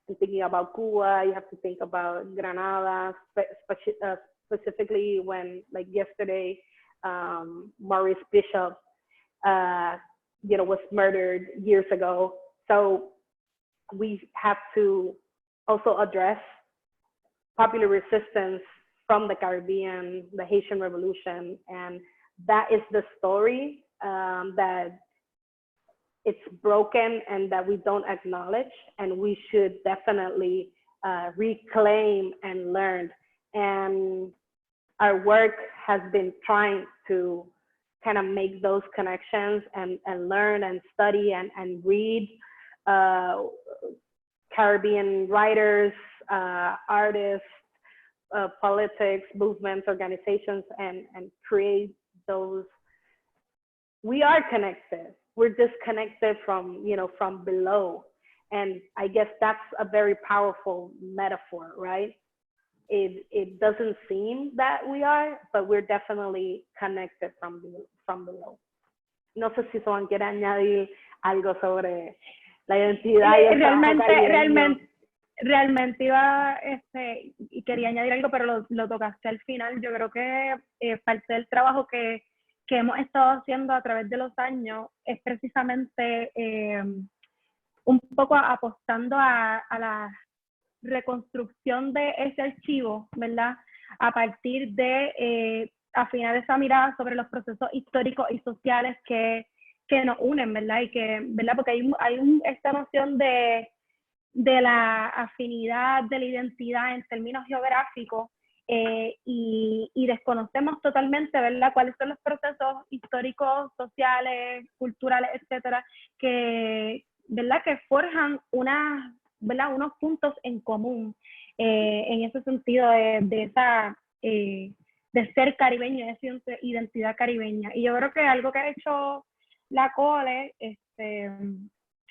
And thinking about Cuba, you have to think about Granada, specifically when, like yesterday, Maurice Bishop, you know, was murdered years ago. So we have to also address popular resistance from the Caribbean, the Haitian Revolution, and that is the story that it's broken and that we don't acknowledge, and we should definitely reclaim and learn. And our work has been trying to kind of make those connections and learn and study and read Caribbean writers, artists, politics, movements, organizations, and create those. We are connected. We're disconnected from, you know, from below. And I guess that's a very powerful metaphor, right? It doesn't seem that we are, but we're definitely connected from below. No sé si Zoán quiere añadir algo sobre la identidad y el trabajo caribeño. Realmente iba, y quería añadir algo, pero lo tocaste al final. Yo creo que parte del trabajo que hemos estado haciendo a través de los años es precisamente un poco apostando a la reconstrucción de ese archivo, ¿verdad? A partir de afinar esa mirada sobre los procesos históricos y sociales que nos unen, ¿verdad? Y que, ¿verdad? Porque hay esta noción de la afinidad, de la identidad en términos geográficos, y desconocemos totalmente, ¿verdad?, cuáles son los procesos históricos, sociales, culturales, etcétera, que, ¿verdad?, que forjan ¿verdad?, unos puntos en común en ese sentido de ser caribeño, de esa identidad caribeña. Y yo creo que algo que ha hecho la Cole,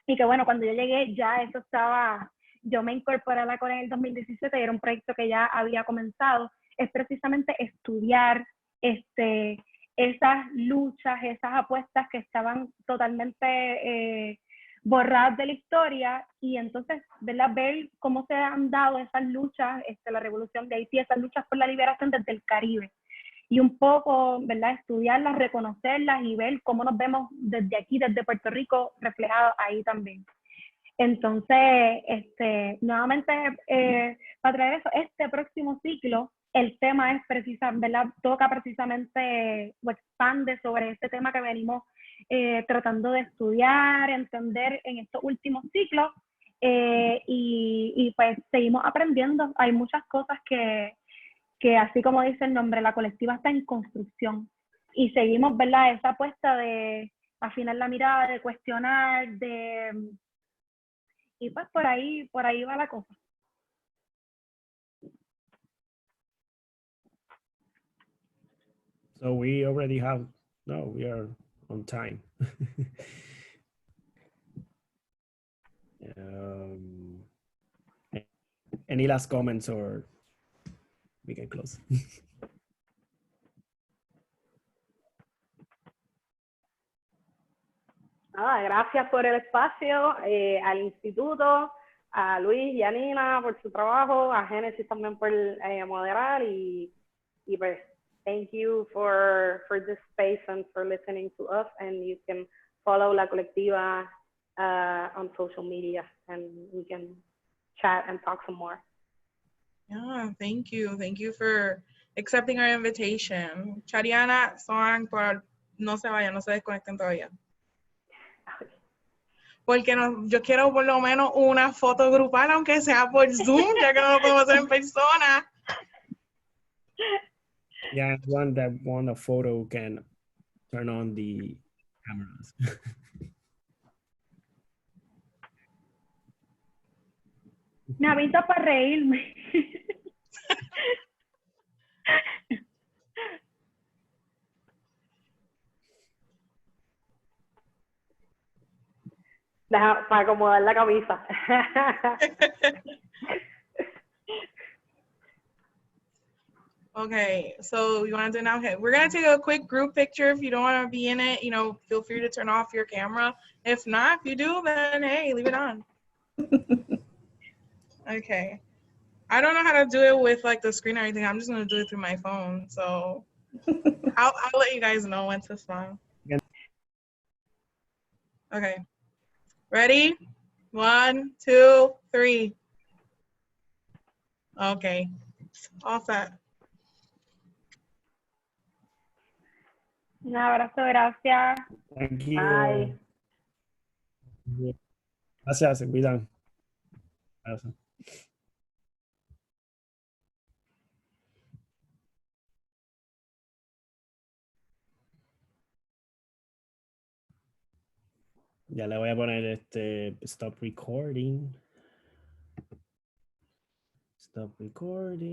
y que bueno, cuando yo llegué ya eso estaba, yo me incorporé a la Cole en el 2017 y era un proyecto que ya había comenzado, es precisamente estudiar esas luchas, esas apuestas que estaban totalmente borradas de la historia, y entonces, ¿verdad?, ver cómo se han dado esas luchas, la revolución de Haití, esas luchas por la liberación desde el Caribe. Y un poco, ¿verdad?, estudiarlas, reconocerlas y ver cómo nos vemos desde aquí, desde Puerto Rico, reflejados ahí también. Entonces, nuevamente, para traer eso, este próximo ciclo, el tema es ¿verdad?, toca precisamente o expande sobre este tema que venimos tratando de estudiar, entender en estos últimos ciclos, y pues seguimos aprendiendo. Hay muchas cosas que así como dice el nombre, la colectiva está en construcción, y seguimos, ¿verdad?, esa apuesta de afinar la mirada, de cuestionar, y pues por ahí va la cosa. So we already have, no, we are on time. Any last comments, or we can close? Gracias por el espacio, al instituto, a Luis y a Nina por su trabajo, a Génesis también por moderar, y pues thank you for this space and for listening to us. And you can follow La Colectiva on social media, and we can chat and talk some more. Yeah, thank you. Thank you for accepting our invitation. Shariana, Zoán, no se vayan, no se desconecten todavía. porque yo quiero por lo menos una foto grupal, aunque sea por Zoom, ya que no lo podemos hacer en persona. Yeah, one that want a photo can turn on the cameras. Me avisa para reírme. Deja, para acomodar la camisa. Okay, so you want to do it now? Okay, we're going to take a quick group picture. If you don't want to be in it, you know, feel free to turn off your camera. If not, if you do, then hey, leave it on. Okay. I don't know how to do it with like the screen or anything. I'm just going to do it through my phone. So I'll let you guys know when to stop. Okay. Ready? 1, 2, 3. Okay. All set. Un abrazo, gracias. Thank you. Bye. Gracias, se cuidan. Gracias. Ya le voy a poner stop recording. Stop recording.